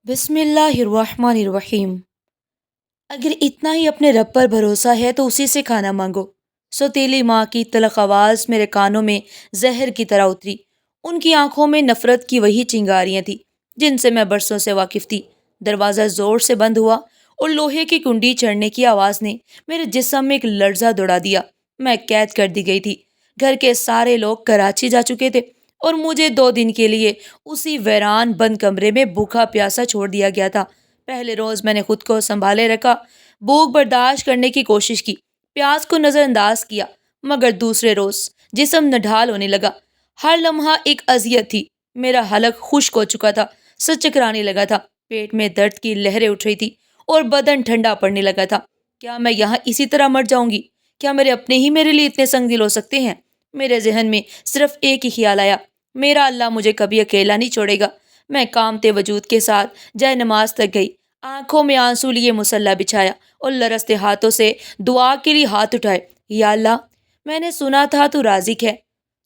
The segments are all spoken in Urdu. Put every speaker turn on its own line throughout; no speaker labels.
بسم اللہ الرحمن الرحیم۔ اگر اتنا ہی اپنے رب پر بھروسہ ہے تو اسی سے کھانا مانگو۔ سوتیلی ماں کی تلخ آواز میرے کانوں میں زہر کی طرح اتری۔ ان کی آنکھوں میں نفرت کی وہی چنگاریاں تھیں جن سے میں برسوں سے واقف تھی۔ دروازہ زور سے بند ہوا اور لوہے کی کنڈی چڑھنے کی آواز نے میرے جسم میں ایک لرزہ دوڑا دیا۔ میں قید کر دی گئی تھی۔ گھر کے سارے لوگ کراچی جا چکے تھے اور مجھے 2 دن کے لیے اسی ویران بند کمرے میں بھوکا پیاسا چھوڑ دیا گیا تھا۔ پہلے روز میں نے خود کو سنبھالے رکھا، بھوک برداشت کرنے کی کوشش کی، پیاس کو نظر انداز کیا، مگر دوسرے روز جسم نڈھال ہونے لگا۔ ہر لمحہ ایک اذیت تھی۔ میرا حلق خشک ہو چکا تھا، سر چکرانے لگا تھا، پیٹ میں درد کی لہریں اٹھ رہی تھی اور بدن ٹھنڈا پڑنے لگا تھا۔ کیا میں یہاں اسی طرح مر جاؤں گی؟ کیا میرے اپنے ہی میرے لیے اتنے سنگ دل ہو سکتے ہیں؟ میرے ذہن میں صرف ایک ہی خیال آیا، میرا اللہ مجھے کبھی اکیلا نہیں چھوڑے گا۔ میں کامتے وجود کے ساتھ جائے نماز تک گئی، آنکھوں میں آنسو لیے مصلی بچھایا اور لرزتے ہاتھوں سے دعا کے لیے ہاتھ اٹھائے۔ یا اللہ، میں نے سنا تھا تو رازق ہے،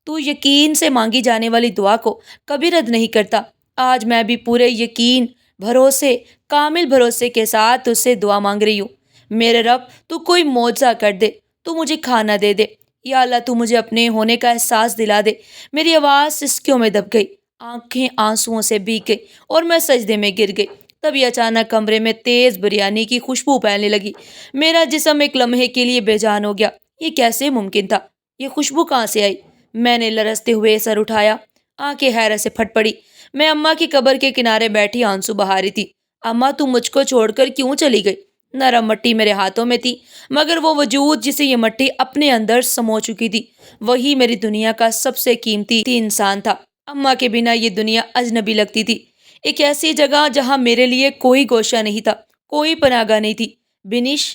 تو یقین سے مانگی جانے والی دعا کو کبھی رد نہیں کرتا۔ آج میں بھی پورے یقین، بھروسے، کامل بھروسے کے ساتھ تجھ سے دعا مانگ رہی ہوں۔ میرے رب، تو کوئی معجزہ کر دے، تو مجھے کھانا دے دے۔ یا اللہ، تو مجھے اپنے ہونے کا احساس دلا دے۔ میری آواز سسکیوں میں دب گئی، آنکھیں آنسوؤں سے بھیگ گئی اور میں سجدے میں گر گئی۔ تبھی اچانک کمرے میں تیز بریانی کی خوشبو پھیلنے لگی۔ میرا جسم ایک لمحے کے لیے بے جان ہو گیا۔ یہ کیسے ممکن تھا؟ یہ خوشبو کہاں سے آئی؟ میں نے لرزتے ہوئے سر اٹھایا، آنکھیں حیرت سے پھٹ پڑی۔ میں اماں کی قبر کے کنارے بیٹھی آنسو بہا رہی تھی۔ اماں، تم مجھ کو چھوڑ کر کیوں چلی گئی؟ نرم مٹی میرے ہاتھوں میں تھی، مگر وہ وجود جسے یہ مٹی اپنے اندر سمو چکی تھی، وہی میری دنیا کا سب سے قیمتی انسان تھا۔ اماں کے بنا یہ دنیا اجنبی لگتی تھی، ایک ایسی جگہ جہاں میرے لیے کوئی گوشہ نہیں تھا، کوئی پناہ گاہ نہیں تھی۔ بنش!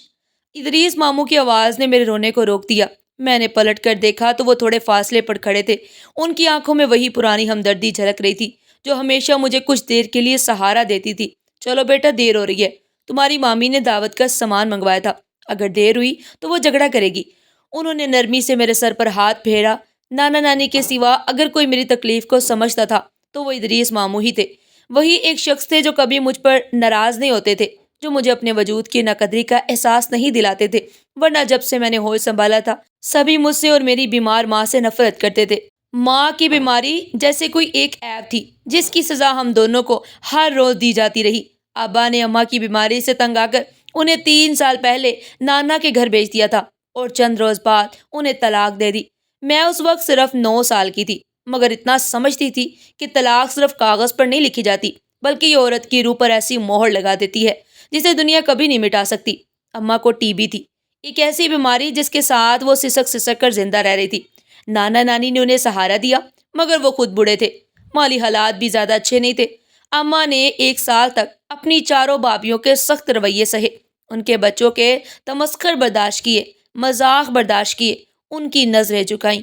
ادریس ماموں کی آواز نے میرے رونے کو روک دیا۔ میں نے پلٹ کر دیکھا تو وہ تھوڑے فاصلے پر کھڑے تھے۔ ان کی آنکھوں میں وہی پرانی ہمدردی جھلک رہی تھی جو ہمیشہ مجھے کچھ دیر کے لیے سہارا دیتی تھی۔ چلو بیٹا، دیر ہو رہی ہے، تمہاری مامی نے دعوت کا سامان منگوایا تھا، اگر دیر ہوئی تو وہ جھگڑا کرے گی۔ انہوں نے نرمی سے میرے سر پر ہاتھ پھیرا۔ نانا نانی کے سوا اگر کوئی میری تکلیف کو سمجھتا تھا تو وہ ادریس ماموں ہی تھے۔ وہی ایک شخص تھے جو کبھی مجھ پر ناراض نہیں ہوتے تھے، جو مجھے اپنے وجود کی ناقدری کا احساس نہیں دلاتے تھے، ورنہ جب سے میں نے ہوش سنبھالا تھا سبھی مجھ سے اور میری بیمار ماں سے نفرت کرتے تھے۔ ماں کی بیماری جیسے کوئی ایک عیب تھی جس کی سزا ہم دونوں کو ہر روز دی جاتی رہی۔ ابا نے اماں کی بیماری سے تنگ آ کر انہیں 3 سال پہلے نانا کے گھر بھیج دیا تھا اور چند روز بعد انہیں طلاق دے دی۔ میں اس وقت صرف 9 سال کی تھی، مگر اتنا سمجھتی تھی کہ طلاق صرف کاغذ پر نہیں لکھی جاتی، بلکہ یہ عورت کی روح پر ایسی مہر لگا دیتی ہے جسے دنیا کبھی نہیں مٹا سکتی۔ اماں کو ٹی بی تھی، ایک ایسی بیماری جس کے ساتھ وہ سسک سسک کر زندہ رہ رہی تھی۔ نانا نانی نے انہیں سہارا دیا، مگر وہ خود بوڑھے تھے، مالی حالات بھی زیادہ اچھے نہیں تھے۔ اماں نے 1 سال تک اپنی چاروں بھابھیوں کے سخت رویے سہے، ان کے بچوں کے تمسخر برداشت کیے، مذاق برداشت کیے، ان کی نظریں جھکائیں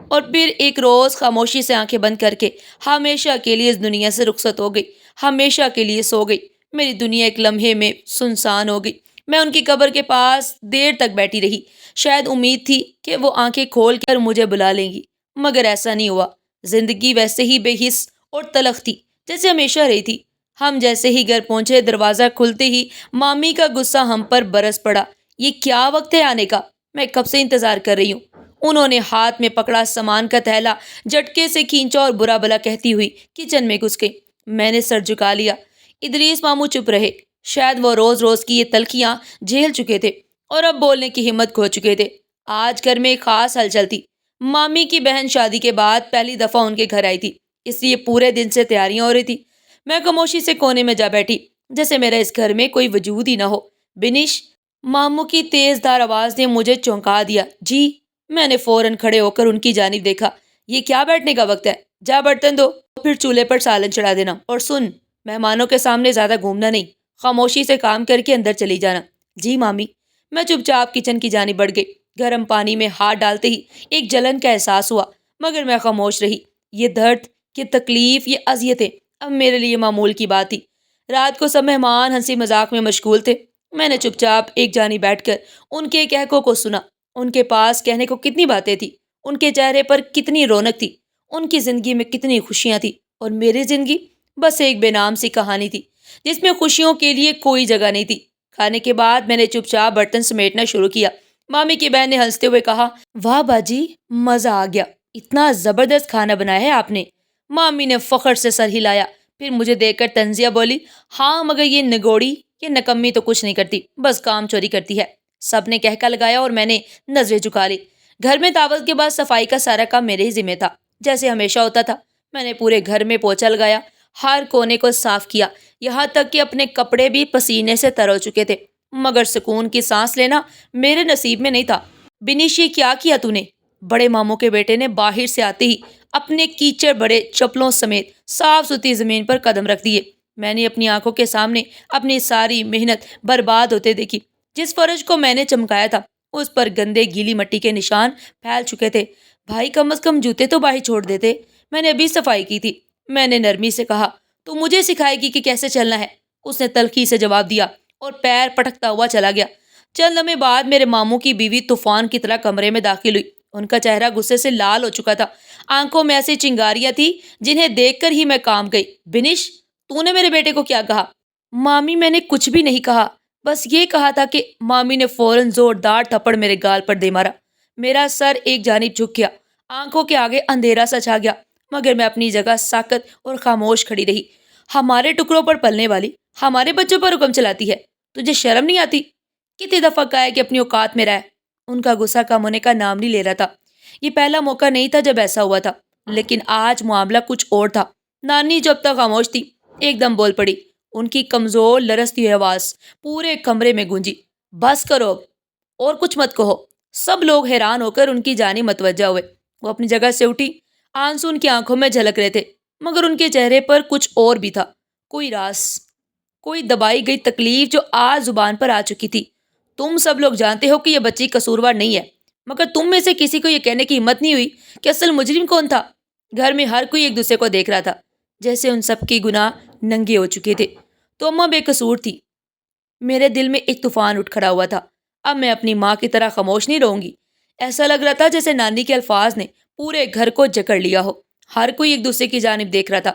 اور پھر ایک روز خاموشی سے آنکھیں بند کر کے ہمیشہ کے لیے اس دنیا سے رخصت ہو گئی، ہمیشہ کے لیے سو گئی۔ میری دنیا ایک لمحے میں سنسان ہو گئی۔ میں ان کی قبر کے پاس دیر تک بیٹھی رہی، شاید امید تھی کہ وہ آنکھیں کھول کر مجھے بلا لیں گی، مگر ایسا نہیں ہوا۔ زندگی ویسے ہی بے حس اور تلخ تھی جیسے ہمیشہ رہی تھی۔ ہم جیسے ہی گھر پہنچے، دروازہ کھلتے ہی مامی کا غصہ ہم پر برس پڑا۔ یہ کیا وقت ہے آنے کا؟ میں کب سے انتظار کر رہی ہوں۔ انہوں نے ہاتھ میں پکڑا سامان کا تھیلا جھٹکے سے کھینچا اور برا بلا کہتی ہوئی کچن میں گھس گئی۔ میں نے سر جھکا لیا۔ ادریس ماموں چپ رہے، شاید وہ روز روز کی یہ تلخیاں جھیل چکے تھے اور اب بولنے کی ہمت کھو چکے تھے۔ آج گھر میں ایک خاص ہلچل تھی۔ مامی کی بہن شادی کے بعد پہلی دفعہ ان کے گھر آئی تھی، اس لیے پورے دن سے تیاریاں ہو رہی تھی۔ میں خاموشی سے کونے میں جا بیٹھی، جیسے میرا اس گھر میں کوئی وجود ہی نہ ہو۔ بنش! ماموں کی تیز دار آواز نے مجھے چونکا دیا۔ جی؟ میں نے فوراً کھڑے ہو کر ان کی جانب دیکھا۔ یہ کیا بیٹھنے کا وقت ہے؟ جا برتن دو، پھر چولہے پر سالن چڑھا دینا، اور سن، مہمانوں کے سامنے زیادہ گھومنا نہیں، خاموشی سے کام کر کے اندر چلی جانا۔ جی مامی۔ میں چپ چاپ کچن کی جانب بڑھ گئی۔ گرم پانی میں ہاتھ ڈالتے ہی ایک جلن کا احساس ہوا، مگر میں خاموش رہی۔ یہ درد، یہ تکلیف، یہ اذیتیں اب میرے لیے معمول کی بات تھی۔ رات کو سب مہمان ہنسی مذاق میں مشغول تھے۔ میں نے چپ چاپ ایک جانب بیٹھ کر ان کے کہکوں کو سنا۔ ان کے پاس کہنے کو کتنی باتیں تھی، ان کے چہرے پر کتنی رونق تھی، ان کی زندگی میں کتنی خوشیاں تھی، اور میری زندگی بس ایک بے نام سی کہانی تھی جس میں خوشیوں کے لیے کوئی جگہ نہیں تھی۔ کھانے کے بعد میں نے چپ چاپ برتن سمیٹنا شروع کیا۔ مامی کی بہن نے ہنستے ہوئے کہا، واہ باجی، مزہ آ گیا، اتنا زبردست کھانا بنایا ہے آپ نے۔ مامی نے فخر سے سر ہلایا، پھر مجھے دیکھ کر تنزیہ بولی، ہاں مگر یہ نگوڑی، یہ نکمی تو کچھ نہیں کرتی، بس کام چوری کرتی ہے۔ سب نے کہکا لگایا اور میں نے نظریں جھکا لی۔ گھر میں دعوت کے بعد صفائی کا سارا کام میرے ہی ذمہ تھا، جیسے ہمیشہ ہوتا تھا۔ میں نے پورے گھر میں پوچھا لگایا، ہر کونے کو صاف کیا، یہاں تک کہ اپنے کپڑے بھی پسینے سے تر ہو چکے تھے، مگر سکون کی سانس لینا میرے نصیب میں نہیں تھا۔ بنیش، یہ کیا تو نے؟ بڑے ماموں کے بیٹے نے باہر سے آتے ہی اپنے کیچڑ بڑے چپلوں سمیت صاف ستھری زمین پر قدم رکھ دیے۔ میں نے اپنی آنکھوں کے سامنے اپنی ساری محنت برباد ہوتے دیکھی۔ جس فرش کو میں نے چمکایا تھا اس پر گندے گیلی مٹی کے نشان پھیل چکے تھے۔ بھائی کم از کم جوتے تو باہر چھوڑ دیتے، میں نے ابھی صفائی کی تھی۔ میں نے نرمی سے کہا، تو مجھے سکھائے گی کہ کیسے چلنا ہے؟ اس نے تلخی سے جواب دیا اور پیر پٹکتا ہوا چلا گیا۔ چند لمحے بعد میرے ماموں کی بیوی طوفان کی طرح کمرے میں داخل ہوئی۔ ان کا چہرہ غصے سے لال ہو چکا تھا، آنکھوں میں ایسی چنگاریاں تھی جنہیں دیکھ کر ہی میں کام گئی۔ بنش، تو نے میرے بیٹے کو کیا کہا؟ مامی، میں نے کچھ بھی نہیں کہا، بس یہ کہا تھا کہ… مامی نے فوراً زوردار تھپڑ میرے گال پر دے مارا۔ میرا سر ایک جانب جھک گیا، آنکھوں کے آگے اندھیرا سا چھا گیا، مگر میں اپنی جگہ ساکت اور خاموش کھڑی رہی۔ ہمارے ٹکڑوں پر پلنے والی، ہمارے بچوں پر حکم چلاتی ہے، تجھے شرم نہیں آتی؟ کتنی دفعہ کہا ہے کہ اپنی اوقات میں رہ۔ ان کا غصہ کم ہونے کا نام نہیں لے رہا تھا۔ یہ پہلا موقع نہیں تھا جب ایسا ہوا تھا، لیکن آج معاملہ کچھ اور تھا۔ نانی جو اب تک خاموش تھی ایک دم بول پڑی۔ ان کی کمزور لرزتی ہوئی آواز پورے کمرے میں گونجی، بس کرو اب، اور کچھ مت کہو۔ سب لوگ حیران ہو کر ان کی جانب متوجہ ہوئے۔ وہ اپنی جگہ سے اٹھی، آنسو ان کی آنکھوں میں جھلک رہے تھے، مگر ان کے چہرے پر کچھ اور بھی تھا، کوئی راز، کوئی دبائی گئی تکلیف جو آج زبان پر آ چکی تھی۔ تم سب لوگ جانتے ہو کہ یہ بچی قصوروار نہیں ہے، مگر تم میں سے کسی کو یہ کہنے کی ہمت نہیں ہوئی کہ اصل مجرم کون تھا۔ گھر میں ہر کوئی ایک دوسرے کو دیکھ رہا تھا، جیسے ان سب کے گناہ ننگے ہو چکے تھے۔ تو اماں بے قصور تھی۔ میرے دل میں ایک طوفان اٹھ کھڑا ہوا تھا۔ اب میں اپنی ماں کی طرح خاموش نہیں رہوں گی۔ ایسا لگ رہا تھا جیسے نانی کے الفاظ نے پورے گھر کو جکڑ لیا ہو۔ ہر کوئی ایک دوسرے کی جانب دیکھ رہا تھا،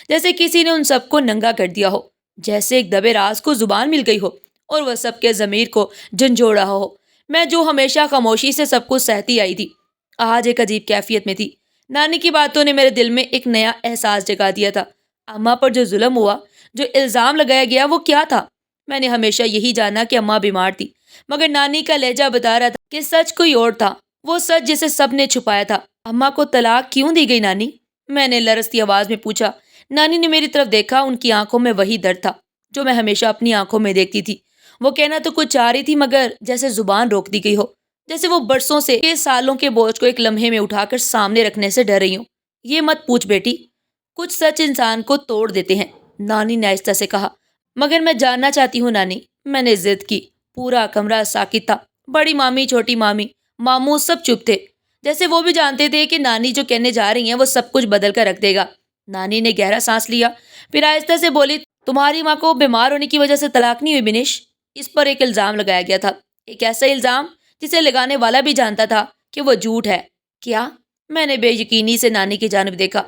جیسے کسی نے ان سب کو ننگا کر دیا ہو، جیسے ایک دبے راز کو زبان مل گئی ہو اور وہ سب کے ضمیر کو جھنجھوڑ رہا ہو۔ میں جو ہمیشہ خاموشی سے سب کچھ سہتی آئی تھی، آج ایک عجیب کیفیت میں تھی۔ نانی کی باتوں نے میرے دل میں ایک نیا احساس جگا دیا تھا۔ اماں پر جو ظلم ہوا، جو الزام لگایا گیا، وہ کیا تھا؟ میں نے ہمیشہ یہی جانا کہ اماں بیمار تھی، مگر نانی کا لہجہ بتا رہا تھا کہ سچ کوئی اور تھا، وہ سچ جسے سب نے چھپایا تھا۔ اماں کو طلاق کیوں دی گئی نانی؟ میں نے لرزتی آواز میں پوچھا۔ نانی نے میری طرف دیکھا، ان کی آنکھوں میں وہی درد تھا جو میں ہمیشہ اپنی آنکھوں میں دیکھتی تھی۔ وہ کہنا تو کچھ چاہ رہی تھی، مگر جیسے زبان روک دی گئی ہو، جیسے وہ برسوں سے کے سالوں کے بوجھ کو ایک لمحے میں اٹھا کر سامنے رکھنے سے ڈر رہی ہوں۔ یہ مت پوچھ بیٹی، کچھ سچ انسان کو توڑ دیتے ہیں، نانی نے آہستہ سے کہا۔ مگر میں جاننا چاہتی ہوں نانی، میں نے ضد کی۔ پورا کمرہ ساکت تھا۔ بڑی مامی، چھوٹی مامی، ماموں سب چپ تھے، جیسے وہ بھی جانتے تھے کہ نانی جو کہنے جا رہی ہیں وہ سب کچھ بدل کر رکھ دے گا۔ نانی نے گہرا سانس لیا، پھر آہستہ سے بولی، تمہاری ماں کو بیمار ہونے کی وجہ سے طلاق نہیں ہوئی بنش؟ اس پر ایک الزام لگایا گیا تھا، ایک ایسا الزام جسے لگانے والا بھی جانتا تھا کہ وہ جھوٹ ہے۔ کیا؟ میں نے بے یقینی سے نانی کی جانب دیکھا۔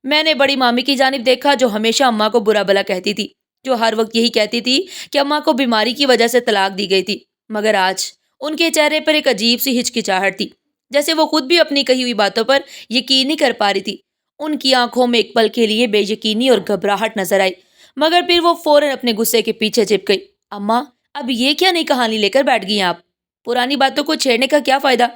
میں نے بڑی مامی کی جانب دیکھا جو ہمیشہ اماں کو برا بھلا کہتی تھی، جو ہر وقت یہی کہتی تھی کہ اماں کو بیماری کی وجہ سے طلاق دی گئی تھی، مگر آج ان کے چہرے پر ایک عجیب سی ہچکچاہٹ تھی، جیسے وہ خود بھی اپنی کہی ہوئی باتوں پر یقین نہیں کر پا رہی تھی۔ ان کی آنکھوں میں ایک پل کے لیے بے یقینی اور گھبراہٹ نظر آئی، مگر پھر وہ فوراً اپنے غصے کے پیچھے چھپ گئی۔ اماں، اب یہ کیا نئی کہانی لے کر بیٹھ گئی ہیں آپ؟ پرانی باتوں کو چھیڑنے کا کیا فائدہ؟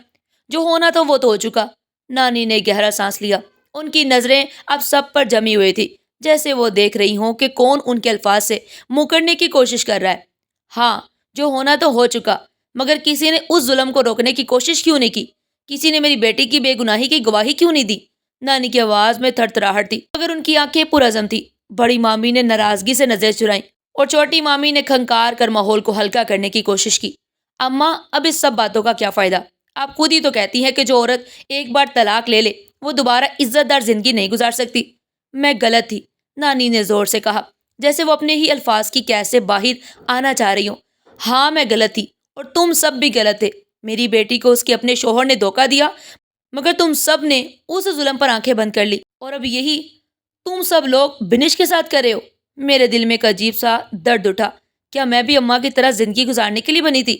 جو ہونا تھا وہ تو ہو چکا۔ نانی نے گہرا سانس لیا، ان کی نظریں اب سب پر جمی ہوئی تھی، جیسے وہ دیکھ رہی ہوں کہ کون ان کے الفاظ سے مکرنے کی کوشش کر رہا ہے۔ ہاں، جو ہونا تو ہو چکا، مگر کسی نے اس ظلم کو روکنے کی کوشش کیوں نہیں کی؟ کسی نے میری بیٹی کی بے گناہی کی گواہی کیوں نہیں دی؟ نانی کی آواز میں تھر تھراہٹ تھی، مگر ان کی آنکھیں پرعزم تھی۔ بڑی مامی نے ناراضگی سے نظریں چرائیں اور چھوٹی مامی نے کھنکار کر ماحول کو ہلکا کرنے کی کوشش کی۔ اماں، اب اس سب باتوں کا کیا فائدہ؟ آپ خود ہی تو کہتی ہیں کہ جو عورت ایک بار طلاق لے لے وہ دوبارہ عزت دار زندگی نہیں گزار سکتی۔ میں غلط تھی، نانی نے زور سے کہا، جیسے وہ اپنے ہی الفاظ کی قید سے باہر آنا چاہ رہی ہوں۔ ہاں، میں غلط تھی اور تم سب بھی غلط تھے۔ میری بیٹی کو اس کے اپنے شوہر نے دھوکہ دیا، مگر تم سب نے اس ظلم پر آنکھیں بند کر لی، اور اب یہی تم سب لوگ بنش کے ساتھ کر رہے ہو؟ میرے دل میں ایک عجیب سا درد اٹھا۔ کیا میں بھی اماں کی طرح زندگی گزارنے کے لیے بنی تھی؟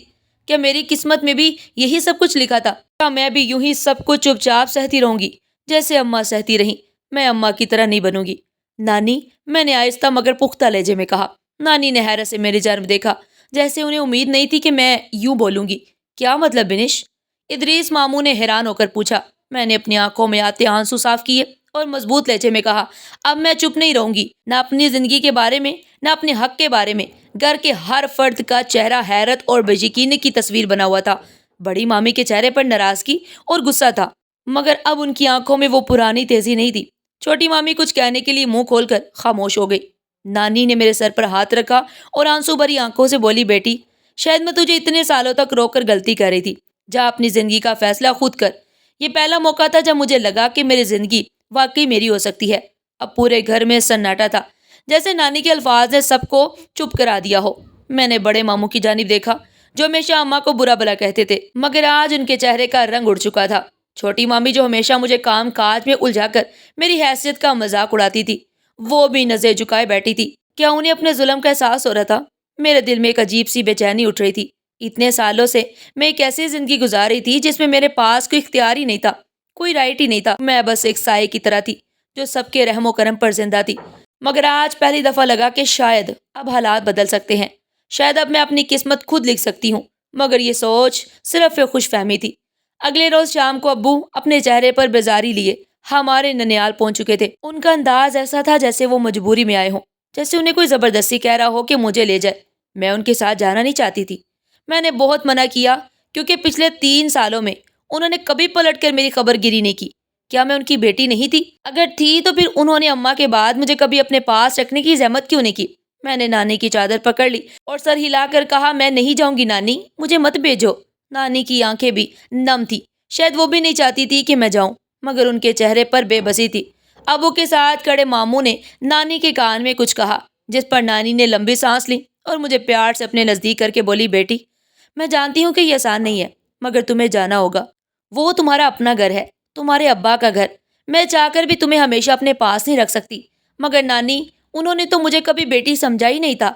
کیا میری قسمت میں بھی یہی سب کچھ لکھا تھا؟ کیا میں بھی یوں ہی سب کچھ چپ چاپ سہتی رہوں گی جیسے اماں سہتی رہیں؟ میں اماں کی طرح نہیں بنوں گی۔ نانی، میں نے آہستہ مگر پختہ لہجے میں کہا۔ نانی نے حیرت سے میری جانب دیکھا، جیسے انہیں امید نہیں تھی کہ میں یوں بولوں گی۔ کیا مطلب بنش؟ ادریس ماموں نے حیران ہو کر پوچھا۔ میں نے اپنی آنکھوں میں آتے آنسو صاف کیے اور مضبوط لہجے میں کہا، اب میں چپ نہیں رہوں گی، نہ اپنی زندگی کے بارے میں، نہ اپنے حق کے بارے میں۔ گھر کے ہر فرد کا چہرہ حیرت اور بے یقینی کی تصویر بنا ہوا تھا۔ بڑی مامی کے چہرے پر ناراضگی اور غصہ تھا، مگر اب ان کی آنکھوں میں وہ پرانی تیزی نہیں تھی۔ چھوٹی مامی کچھ کہنے کے لیے منہ کھول کر خاموش ہو گئی۔ نانی نے میرے سر پر ہاتھ رکھا اور آنسو بھری آنکھوں سے بولی، بیٹی، شاید میں تجھے اتنے سالوں تک روک کر غلطی کر رہی تھی۔ جا اپنی زندگی کا فیصلہ خود کر۔ یہ پہلا موقع تھا جب مجھے لگا کہ میری زندگی واقعی میری ہو سکتی ہے۔ اب پورے گھر میں سناٹا تھا، جیسے نانی کے الفاظ نے سب کو چپ کرا دیا ہو۔ میں نے بڑے ماموں کی جانب دیکھا، جو ہمیشہ اماں کو برا بھلا کہتے تھے، مگر آج ان کے چہرے کا رنگ اڑ چکا تھا۔ چھوٹی مامی، جو ہمیشہ مجھے کام کاج میں الجھا کر میری حیثیت کا مذاق اڑاتی تھی، وہ بھی نظر جھکائے بیٹھی تھی۔ کیا انہیں اپنے ظلم کا احساس ہو رہا تھا؟ میرے دل میں ایک عجیب سی بے چینی اٹھ رہی تھی۔ اتنے سالوں سے میں ایک ایسی زندگی گزار رہی تھی جس میں میرے پاس کوئی اختیار ہی نہیں تھا، کوئی رائٹ ہی نہیں تھا۔ میں بس ایک سائے کی طرح تھی جو سب کے رحم و کرم پر زندہ تھی۔ مگر آج پہلی دفعہ لگا کہ شاید اب حالات بدل سکتے ہیں، شاید اب میں اپنی قسمت خود لکھ سکتی ہوں۔ مگر یہ سوچ صرف ایک خوش فہمی تھی۔ اگلے روز شام کو ابو اپنے چہرے پر بیزاری لیے ہمارے ننیال پہنچ چکے تھے۔ ان کا انداز ایسا تھا جیسے وہ مجبوری میں آئے ہوں، جیسے انہیں کوئی زبردستی کہہ رہا ہو کہ مجھے لے جائے۔ میں ان کے ساتھ جانا نہیں چاہتی تھی۔ میں نے بہت منع کیا، کیونکہ پچھلے 3 سالوں میں انہوں نے کبھی پلٹ کر میری خبر گیری نہیں کی۔ کیا میں ان کی بیٹی نہیں تھی؟ اگر تھی تو پھر انہوں نے اماں کے بعد مجھے کبھی اپنے پاس رکھنے کی زحمت کیوں نہیں کی؟ میں نے نانی کی چادر پکڑ لی اور سر ہلا کر کہا، میں نہیں جاؤں گی نانی، مجھے مت بھیجو۔ نانی کی آنکھیں بھی نم تھی، شاید وہ بھی نہیں چاہتی تھی کہ میں جاؤں، مگر ان کے چہرے پر بے بسی تھی۔ ابو کے ساتھ کھڑے ماموں نے نانی کے کان میں کچھ کہا، جس پر نانی نے لمبی سانس لی اور مجھے پیار سے اپنے نزدیک کر کے بولی، بیٹی، میں جانتی ہوں کہ یہ آسان نہیں ہے، مگر تمہیں جانا ہوگا۔ وہ تمہارا اپنا گھر ہے، تمہارے ابا کا گھر۔ میں چاہ کر بھی تمہیں ہمیشہ اپنے پاس نہیں رکھ سکتی، مگر نانی، انہوں نے تو مجھے کبھی بیٹی سمجھا ہی نہیں تھا۔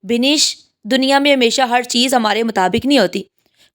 بنش، دنیا میں ہمیشہ ہر چیز ہمارے مطابق نہیں ہوتی،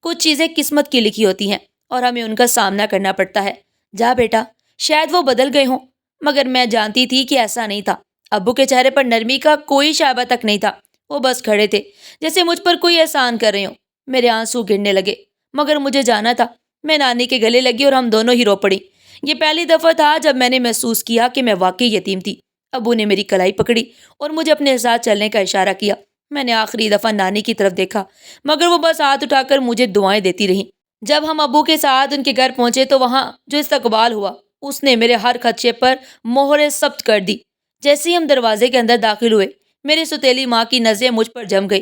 کچھ چیزیں قسمت کی لکھی ہوتی ہیں اور ہمیں ان کا سامنا کرنا پڑتا ہے۔ جا بیٹا، شاید وہ بدل گئے ہوں، مگر میں جانتی تھی کہ ایسا نہیں تھا۔ ابو کے چہرے پر نرمی کا کوئی شائبہ تک نہیں تھا، وہ بس کھڑے تھے جیسے مجھ پر کوئی احسان کر رہے ہوں۔ میرے آنسو گرنے لگے، مگر مجھے جانا تھا۔ میں نانی کے گلے لگی اور ہم دونوں ہی رو پڑی۔ یہ پہلی دفعہ تھا جب میں نے محسوس کیا کہ میں واقعی یتیم تھی۔ ابو نے میری کلائی پکڑی اور مجھے اپنے ساتھ چلنے کا اشارہ کیا۔ میں نے آخری دفعہ نانی کی طرف دیکھا، مگر وہ بس ہاتھ اٹھا کر مجھے دعائیں دیتی رہیں۔ جب ہم ابو کے ساتھ ان کے گھر پہنچے تو وہاں جو استقبال ہوا، اس نے میرے ہر خدشے پر مہر ثبت کر دی۔ جیسے ہی ہم دروازے کے اندر داخل ہوئے، میری ستیلی ماں کی نظریں مجھ پر جم گئی۔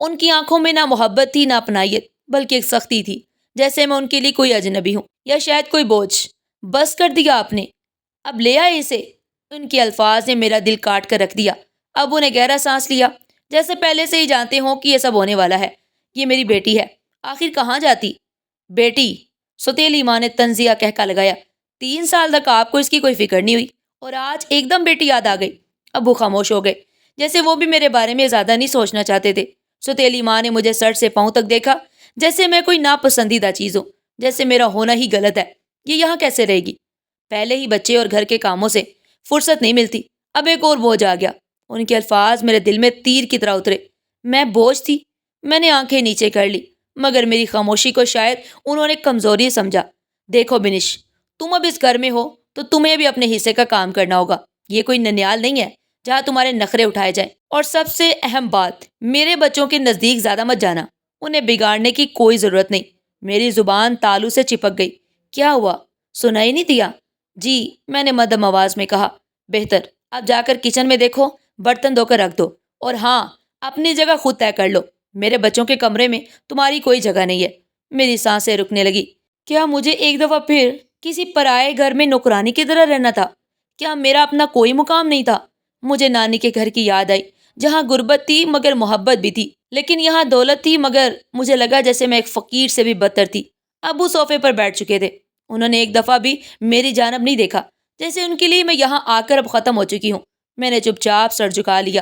ان کی آنکھوں میں نہ محبت تھی، نہ اپنائیت، بلکہ ایک سختی تھی، جیسے میں ان کے لیے کوئی اجنبی ہوں یا شاید کوئی بوجھ۔ بس کر دیا آپ نے، اب لے آئے اسے۔ ان کے الفاظ نے میرا دل کاٹ کر رکھ دیا۔ ابو نے گہرا سانس لیا، جیسے پہلے سے ہی جانتے ہوں کہ یہ سب ہونے والا ہے۔ یہ میری بیٹی ہے، آخر کہاں جاتی؟ بیٹی، ستیلی ماں نے طنزیہ کہکا لگایا۔ 3 سال تک آپ کو اس کی کوئی فکر نہیں ہوئی اور آج ایک دم بیٹی یاد آ گئی۔ ابو خاموش ہو گئے، جیسے وہ بھی میرے بارے میں زیادہ نہیں سوچنا چاہتے تھے۔ ستیلی ماں نے مجھے سر سے پاؤں تک دیکھا، جیسے میں کوئی ناپسندیدہ چیز ہوں، جیسے میرا ہونا ہی غلط ہے۔ یہ یہاں کیسے رہے گی؟ پہلے ہی بچے اور گھر کے کاموں سے فرصت نہیں ملتی، اب ایک اور بوجھ آ گیا۔ ان کے الفاظ میرے دل میں تیر کی طرح اترے۔ میں بوجھ تھی؟ میں نے آنکھیں نیچے کر لی، مگر میری خاموشی کو شاید انہوں نے کمزوری سمجھا۔ دیکھو بنش، تم اب اس گھر میں ہو تو تمہیں بھی اپنے حصے کا کام کرنا ہوگا۔ یہ کوئی ننیال نہیں ہے جہاں تمہارے نخرے اٹھائے جائیں۔ اور سب سے اہم بات، میرے بچوں کے نزدیک زیادہ مت جانا، انہیں بگاڑنے کی کوئی ضرورت نہیں۔ میری زبان تالو سے چپک گئی۔ کیا ہوا؟ سنائی نہیں دیا؟ جی، میں نے مدھم آواز میں کہا۔ بہتر، اب جا کر کچن میں دیکھو، برتن دھو کر رکھ دو، اور ہاں، اپنی جگہ خود طے کر لو۔ میرے بچوں کے کمرے میں تمہاری کوئی جگہ نہیں ہے۔ میری سانسیں رکنے لگی۔ کیا مجھے ایک دفعہ پھر کسی پرائے گھر میں نوکرانی کی طرح رہنا تھا؟ کیا میرا اپنا کوئی مقام نہیں تھا؟ مجھے نانی کے گھر کی یاد آئی، جہاں غربت تھی مگر محبت بھی تھی، لیکن یہاں دولت تھی مگر مجھے لگا جیسے میں ایک فقیر سے بھی بدتر تھی۔ ابو صوفے پر بیٹھ چکے تھے، انہوں نے ایک دفعہ بھی میری جانب نہیں دیکھا، جیسے ان کے لیے میں یہاں آ کر اب ختم ہو چکی ہوں۔ میں نے چپ چاپ سر جھکا لیا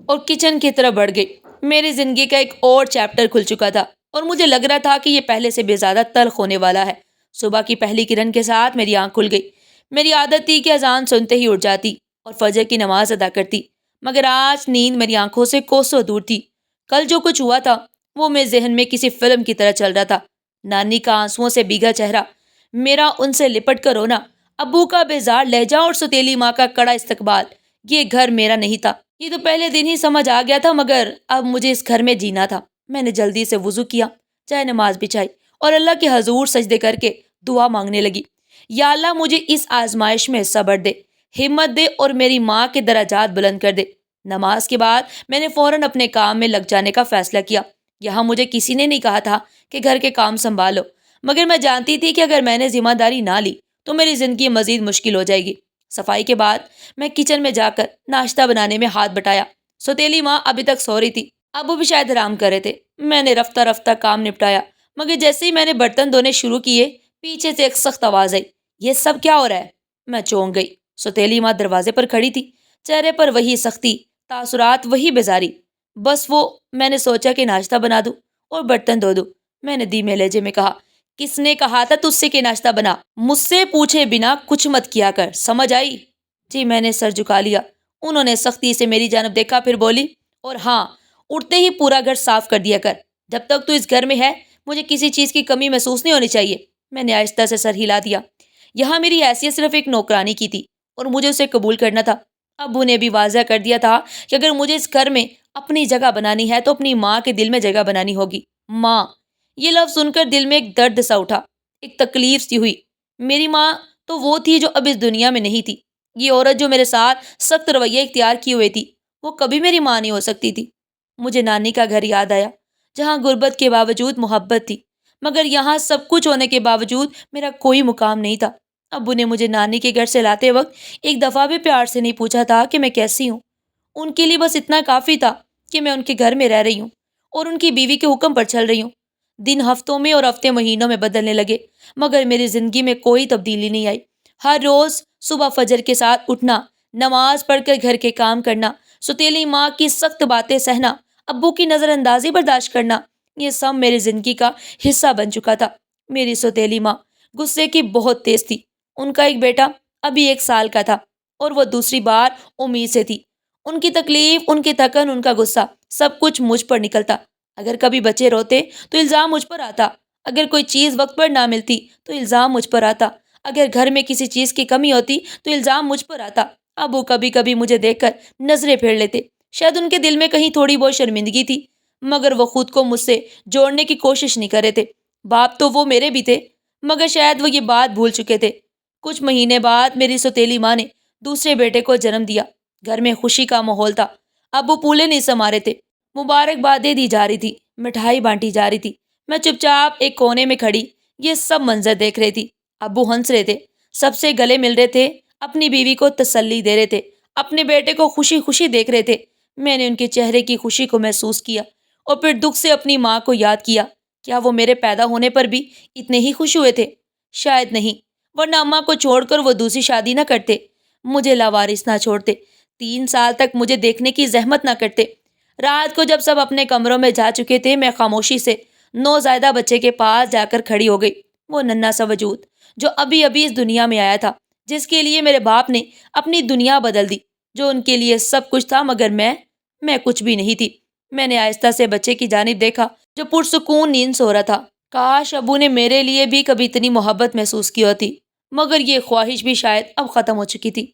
اور کچن کی طرف بڑھ گئی۔ میری زندگی کا ایک اور چیپٹر کھل چکا تھا اور مجھے لگ رہا تھا کہ یہ پہلے سے بھی زیادہ تلخ ہونے والا ہے۔ صبح کی پہلی کرن کے ساتھ میری آنکھ کھل گئی۔ میری عادت تھی کہ اذان سنتے ہی اٹھ جاتی اور فجر کی نماز ادا کرتی، مگر آج نیند میری آنکھوں سے کوسوں دور تھی۔ کل جو کچھ ہوا تھا وہ میرے ذہن میں کسی فلم کی طرح چل رہا تھا۔ نانی کا آنسوؤں سے بھیگا چہرہ، میرا ان سے لپٹ کر رونا، ابو کا بیزار لہجہ اور ستیلی ماں کا کڑا استقبال۔ یہ گھر میرا نہیں تھا۔ یہ تو پہلے دن ہی سمجھ آ گیا تھا، مگر اب مجھے اس گھر میں جینا تھا۔ میں نے جلدی سے وضو کیا، چائے نماز بچھائی اور اللہ کے حضور سجدے کر کے دعا مانگنے لگی۔ یا اللہ مجھے اس آزمائش میں صبر دے، ہمت دے اور میری ماں کے درجات بلند کر دے۔ نماز کے بعد میں نے فوراً اپنے کام میں لگ جانے کا فیصلہ کیا۔ یہاں مجھے کسی نے نہیں کہا تھا کہ گھر کے کام سنبھالو، مگر میں جانتی تھی کہ اگر میں نے ذمہ داری نہ لی تو میری زندگی مزید مشکل ہو جائے گی۔ صفائی کے بعد میں کچن میں جا کر ناشتہ بنانے میں ہاتھ بٹایا۔ ستیلی ماں ابھی تک سو رہی تھی، ابو بھی شاید آرام کر رہے تھے۔ میں نے رفتہ رفتہ کام نپٹایا، مگر جیسے ہی میں نے برتن دھونے شروع کیے، پیچھے سے ایک سخت آواز آئی۔ یہ سب کیا ہو رہا ہے؟ میں چونک گئی۔ ستیلی ماں دروازے پر کھڑی تھی، چہرے پر وہی سختی، تاثرات وہی بیزاری۔ بس وہ، میں نے سوچا کہ ناشتہ بنا دوں اور برتن دھو دوں۔ میں نے دھیمے لہجے میں کہا، کس نے کہا تھا تجھ سے کہ ناشتہ بنا؟ مجھ سے پوچھے بنا کچھ مت کیا کر، سمجھ آئی؟ جی، میں نے سر جھکا لیا۔ انہوں نے سختی سے میری جانب دیکھا، پھر بولی، اور ہاں، اٹھتے ہی پورا گھر صاف کر دیا کر۔ جب تک تو اس گھر میں ہے مجھے کسی چیز کی کمی محسوس نہیں ہونی چاہیے۔ میں نے آہستہ سے سر ہلا دیا۔ یہاں میری حیثیت صرف ایک نوکرانی کی تھی اور مجھے اسے قبول کرنا تھا۔ ابو نے بھی واضح کر دیا تھا کہ اگر مجھے اس گھر میں اپنی جگہ بنانی ہے تو اپنی ماں کے دل میں جگہ بنانی ہوگی۔ ماں، یہ لفظ سن کر دل میں ایک درد سا اٹھا، ایک تکلیف سی ہوئی۔ میری ماں تو وہ تھی جو اب اس دنیا میں نہیں تھی۔ یہ عورت جو میرے ساتھ سخت رویہ اختیار کیے ہوئے تھی، وہ کبھی میری ماں نہیں ہو سکتی تھی۔ مجھے نانی کا گھر یاد آیا، جہاں غربت کے باوجود محبت تھی، مگر یہاں سب کچھ ہونے کے باوجود میرا کوئی مقام نہیں تھا۔ ابو نے مجھے نانی کے گھر سے لاتے وقت ایک دفعہ بھی پیار سے نہیں پوچھا تھا کہ میں کیسی ہوں۔ ان کے لیے بس اتنا کافی تھا کہ میں ان کے گھر میں رہ رہی ہوں اور ان کی بیوی کے حکم پر چل رہی ہوں۔ دن ہفتوں میں اور ہفتے مہینوں میں بدلنے لگے، مگر میری زندگی میں کوئی تبدیلی نہیں آئی۔ ہر روز صبح فجر کے ساتھ اٹھنا، نماز پڑھ کر گھر کے کام کرنا، ستیلی ماں کی سخت باتیں سہنا، ابو کی نظر اندازی برداشت کرنا، یہ سب میری زندگی کا حصہ بن چکا تھا۔ میری ستیلی ماں غصے کی بہت تیز تھی۔ ان کا ایک بیٹا ابھی 1 سال کا تھا اور وہ دوسری بار امید سے تھی۔ ان کی تکلیف، ان کی تھکن، ان کا غصہ، سب کچھ مجھ پر نکلتا۔ اگر کبھی بچے روتے تو الزام مجھ پر آتا، اگر کوئی چیز وقت پر نہ ملتی تو الزام مجھ پر آتا، اگر گھر میں کسی چیز کی کمی ہوتی تو الزام مجھ پر آتا۔ ابو کبھی کبھی مجھے دیکھ کر نظریں پھیر لیتے، شاید ان کے دل میں کہیں تھوڑی بہت شرمندگی تھی، مگر وہ خود کو مجھ سے جوڑنے کی کوشش نہیں کر رہے تھے۔ باپ تو وہ میرے بھی تھے، مگر شاید وہ یہ بات بھول چکے تھے۔ کچھ مہینے بعد میری ستیلی ماں نے دوسرے بیٹے کو جنم دیا۔ گھر میں خوشی کا ماحول تھا۔ ابو پھولے نہیں سما رہے تھے، مبارکبادیں دی جا رہی تھی، مٹھائی بانٹی جا رہی تھی۔ میں چپ چاپ ایک کونے میں کھڑی یہ سب منظر دیکھ رہی تھی۔ ابو ہنس رہے تھے، سب سے گلے مل رہے تھے، اپنی بیوی کو تسلی دے رہے تھے، اپنے بیٹے کو خوشی خوشی دیکھ رہے تھے۔ میں نے ان کے چہرے کی خوشی کو محسوس کیا اور پھر دکھ سے اپنی ماں کو یاد کیا۔ کیا وہ میرے پیدا ہونے پر بھی اتنے ہی خوش ہوئے تھے؟ شاید نہیں، ورنہ اماں کو چھوڑ کر وہ دوسری شادی نہ کرتے، مجھے لاوارث نہ چھوڑتے، 3 سال تک مجھے دیکھنے کی زحمت نہ کرتے۔ رات کو جب سب اپنے کمروں میں جا چکے تھے، میں خاموشی سے نوزائیدہ بچے کے پاس جا کر کھڑی ہو گئی۔ وہ ننھا سا وجود جو ابھی ابھی اس دنیا میں آیا تھا، جس کے لیے میرے باپ نے اپنی دنیا بدل دی، جو ان کے لیے سب کچھ تھا مگر میں کچھ بھی نہیں تھی۔ میں نے آہستہ سے بچے کی جانب دیکھا جو پرسکون نیند سو رہا تھا۔ کاش ابو نے میرے لیے بھی کبھی اتنی محبت محسوس کی ہوتی، مگر یہ خواہش بھی شاید اب ختم ہو چکی تھی۔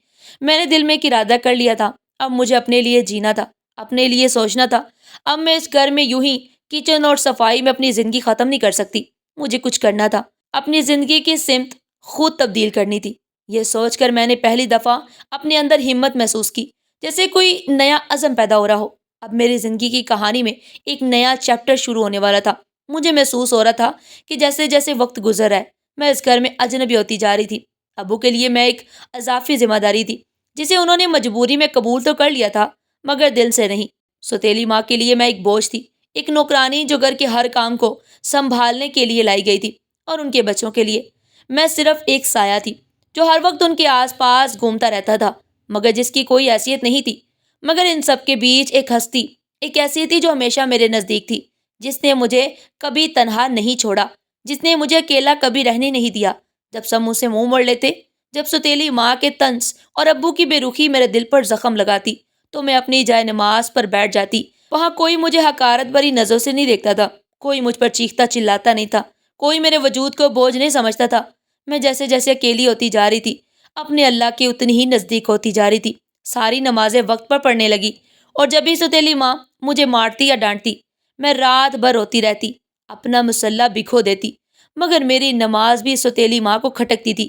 میں نے دل میں ایک ارادہ کر لیا تھا، اب مجھے اپنے لیے جینا تھا، اپنے لیے سوچنا تھا۔ اب میں اس گھر میں یوں ہی کچن اور صفائی میں اپنی زندگی ختم نہیں کر سکتی، مجھے کچھ کرنا تھا، اپنی زندگی کی سمت خود تبدیل کرنی تھی۔ یہ سوچ کر میں نے پہلی دفعہ اپنے اندر ہمت محسوس کی، جیسے کوئی نیا عزم پیدا ہو رہا ہو۔ اب میری زندگی کی کہانی میں ایک نیا چیپٹر شروع ہونے والا تھا۔ مجھے محسوس ہو رہا تھا کہ جیسے جیسے وقت گزر رہا ہے، میں اس گھر میں اجنبی ہوتی جا رہی تھی۔ ابو کے لیے میں ایک اضافی ذمہ داری تھی، جسے انہوں نے مجبوری میں قبول تو کر لیا تھا، مگر دل سے نہیں۔ ستیلی ماں کے لیے میں ایک بوجھ تھی، ایک نوکرانی جو گھر کے ہر کام کو سنبھالنے کے لیے لائی گئی تھی، اور ان کے بچوں کے لیے میں صرف ایک سایہ تھی جو ہر وقت ان کے آس پاس گھومتا رہتا تھا مگر جس کی کوئی حیثیت نہیں تھی۔ مگر ان سب کے بیچ ایک ہستی، ایک ایسی تھی جو ہمیشہ میرے نزدیک تھی، جس نے مجھے کبھی تنہا نہیں چھوڑا، جس نے مجھے اکیلا کبھی رہنے نہیں دیا۔ جب سب مجھ سے منہ موڑ لیتے، جب ستیلی ماں کے طنز اور ابو کی بے رخی میرے دل پر زخم لگاتی، تو میں اپنی جائے نماز پر بیٹھ جاتی۔ وہاں کوئی مجھے حقارت بھری نظروں سے نہیں دیکھتا تھا، کوئی مجھ پر چیختا چلاتا نہیں تھا، کوئی میرے وجود کو بوجھ نہیں سمجھتا تھا۔ میں جیسے جیسے اکیلی ہوتی جا رہی تھی، اپنے اللہ کے اتنی ہی نزدیک ہوتی جا رہی تھی۔ ساری نمازیں وقت پر پڑھنے لگی، اور جب بھی ستیلی ماں مجھے مارتی یا ڈانٹتی، میں رات بھر روتی رہتی، اپنا مصلح بکھو دیتی۔ مگر میری نماز بھی ستیلی ماں کو کھٹکتی تھی۔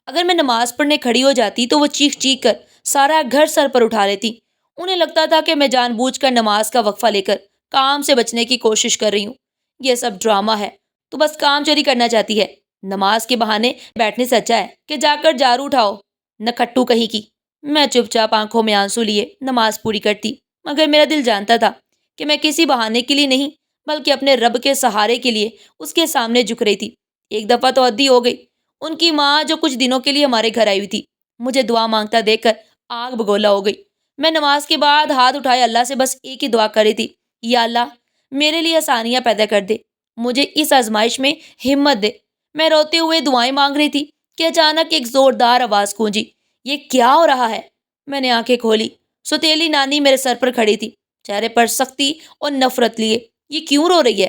اگر میں نماز پڑھنے کھڑی ہو جاتی تو وہ چیخ چیخ کر سارا گھر سر پر اٹھا لیتی۔ انہیں لگتا تھا کہ میں جان بوجھ کر نماز کا وقفہ لے کر کام سے بچنے کی کوشش کر رہی ہوں۔ یہ سب ڈرامہ ہے، تو بس کام چوری کرنا چاہتی ہے۔ نماز کے بہانے بیٹھنے سے اچھا ہے کہ جا کر جھاڑو اٹھاؤ، نہ کھٹو کہیں کی۔ میں چپ چاپ آنکھوں میں آنسو لیے نماز پوری کرتی، مگر میرا دل جانتا تھا کہ میں کسی بہانے کے لیے نہیں بلکہ اپنے رب کے سہارے کے لیے اس کے سامنے جھک رہی تھی۔ ایک دفعہ تو حد ہی ہو گئی۔ ان کی ماں جو کچھ دنوں کے لیے ہمارے گھر آئی ہوئی تھی، مجھے دعا مانگتا دیکھ کر آگ بگولا ہو گئی۔ میں نماز کے بعد ہاتھ اٹھائے اللہ سے بس ایک ہی دعا کر رہی تھی، یا اللہ میرے لیے آسانیاں پیدا کر دے، مجھے اس آزمائش میں ہمت دے۔ میں روتے ہوئے دعائیں مانگ رہی تھی کہ اچانک ایک زوردار آواز گونجی، یہ کیا ہو رہا ہے؟ میں نے آنکھیں کھولی۔ ستیلی نانی میرے سر پر کھڑی تھی، چہرے پر سختی اور نفرت لیے۔ یہ کیوں رو رہی ہے؟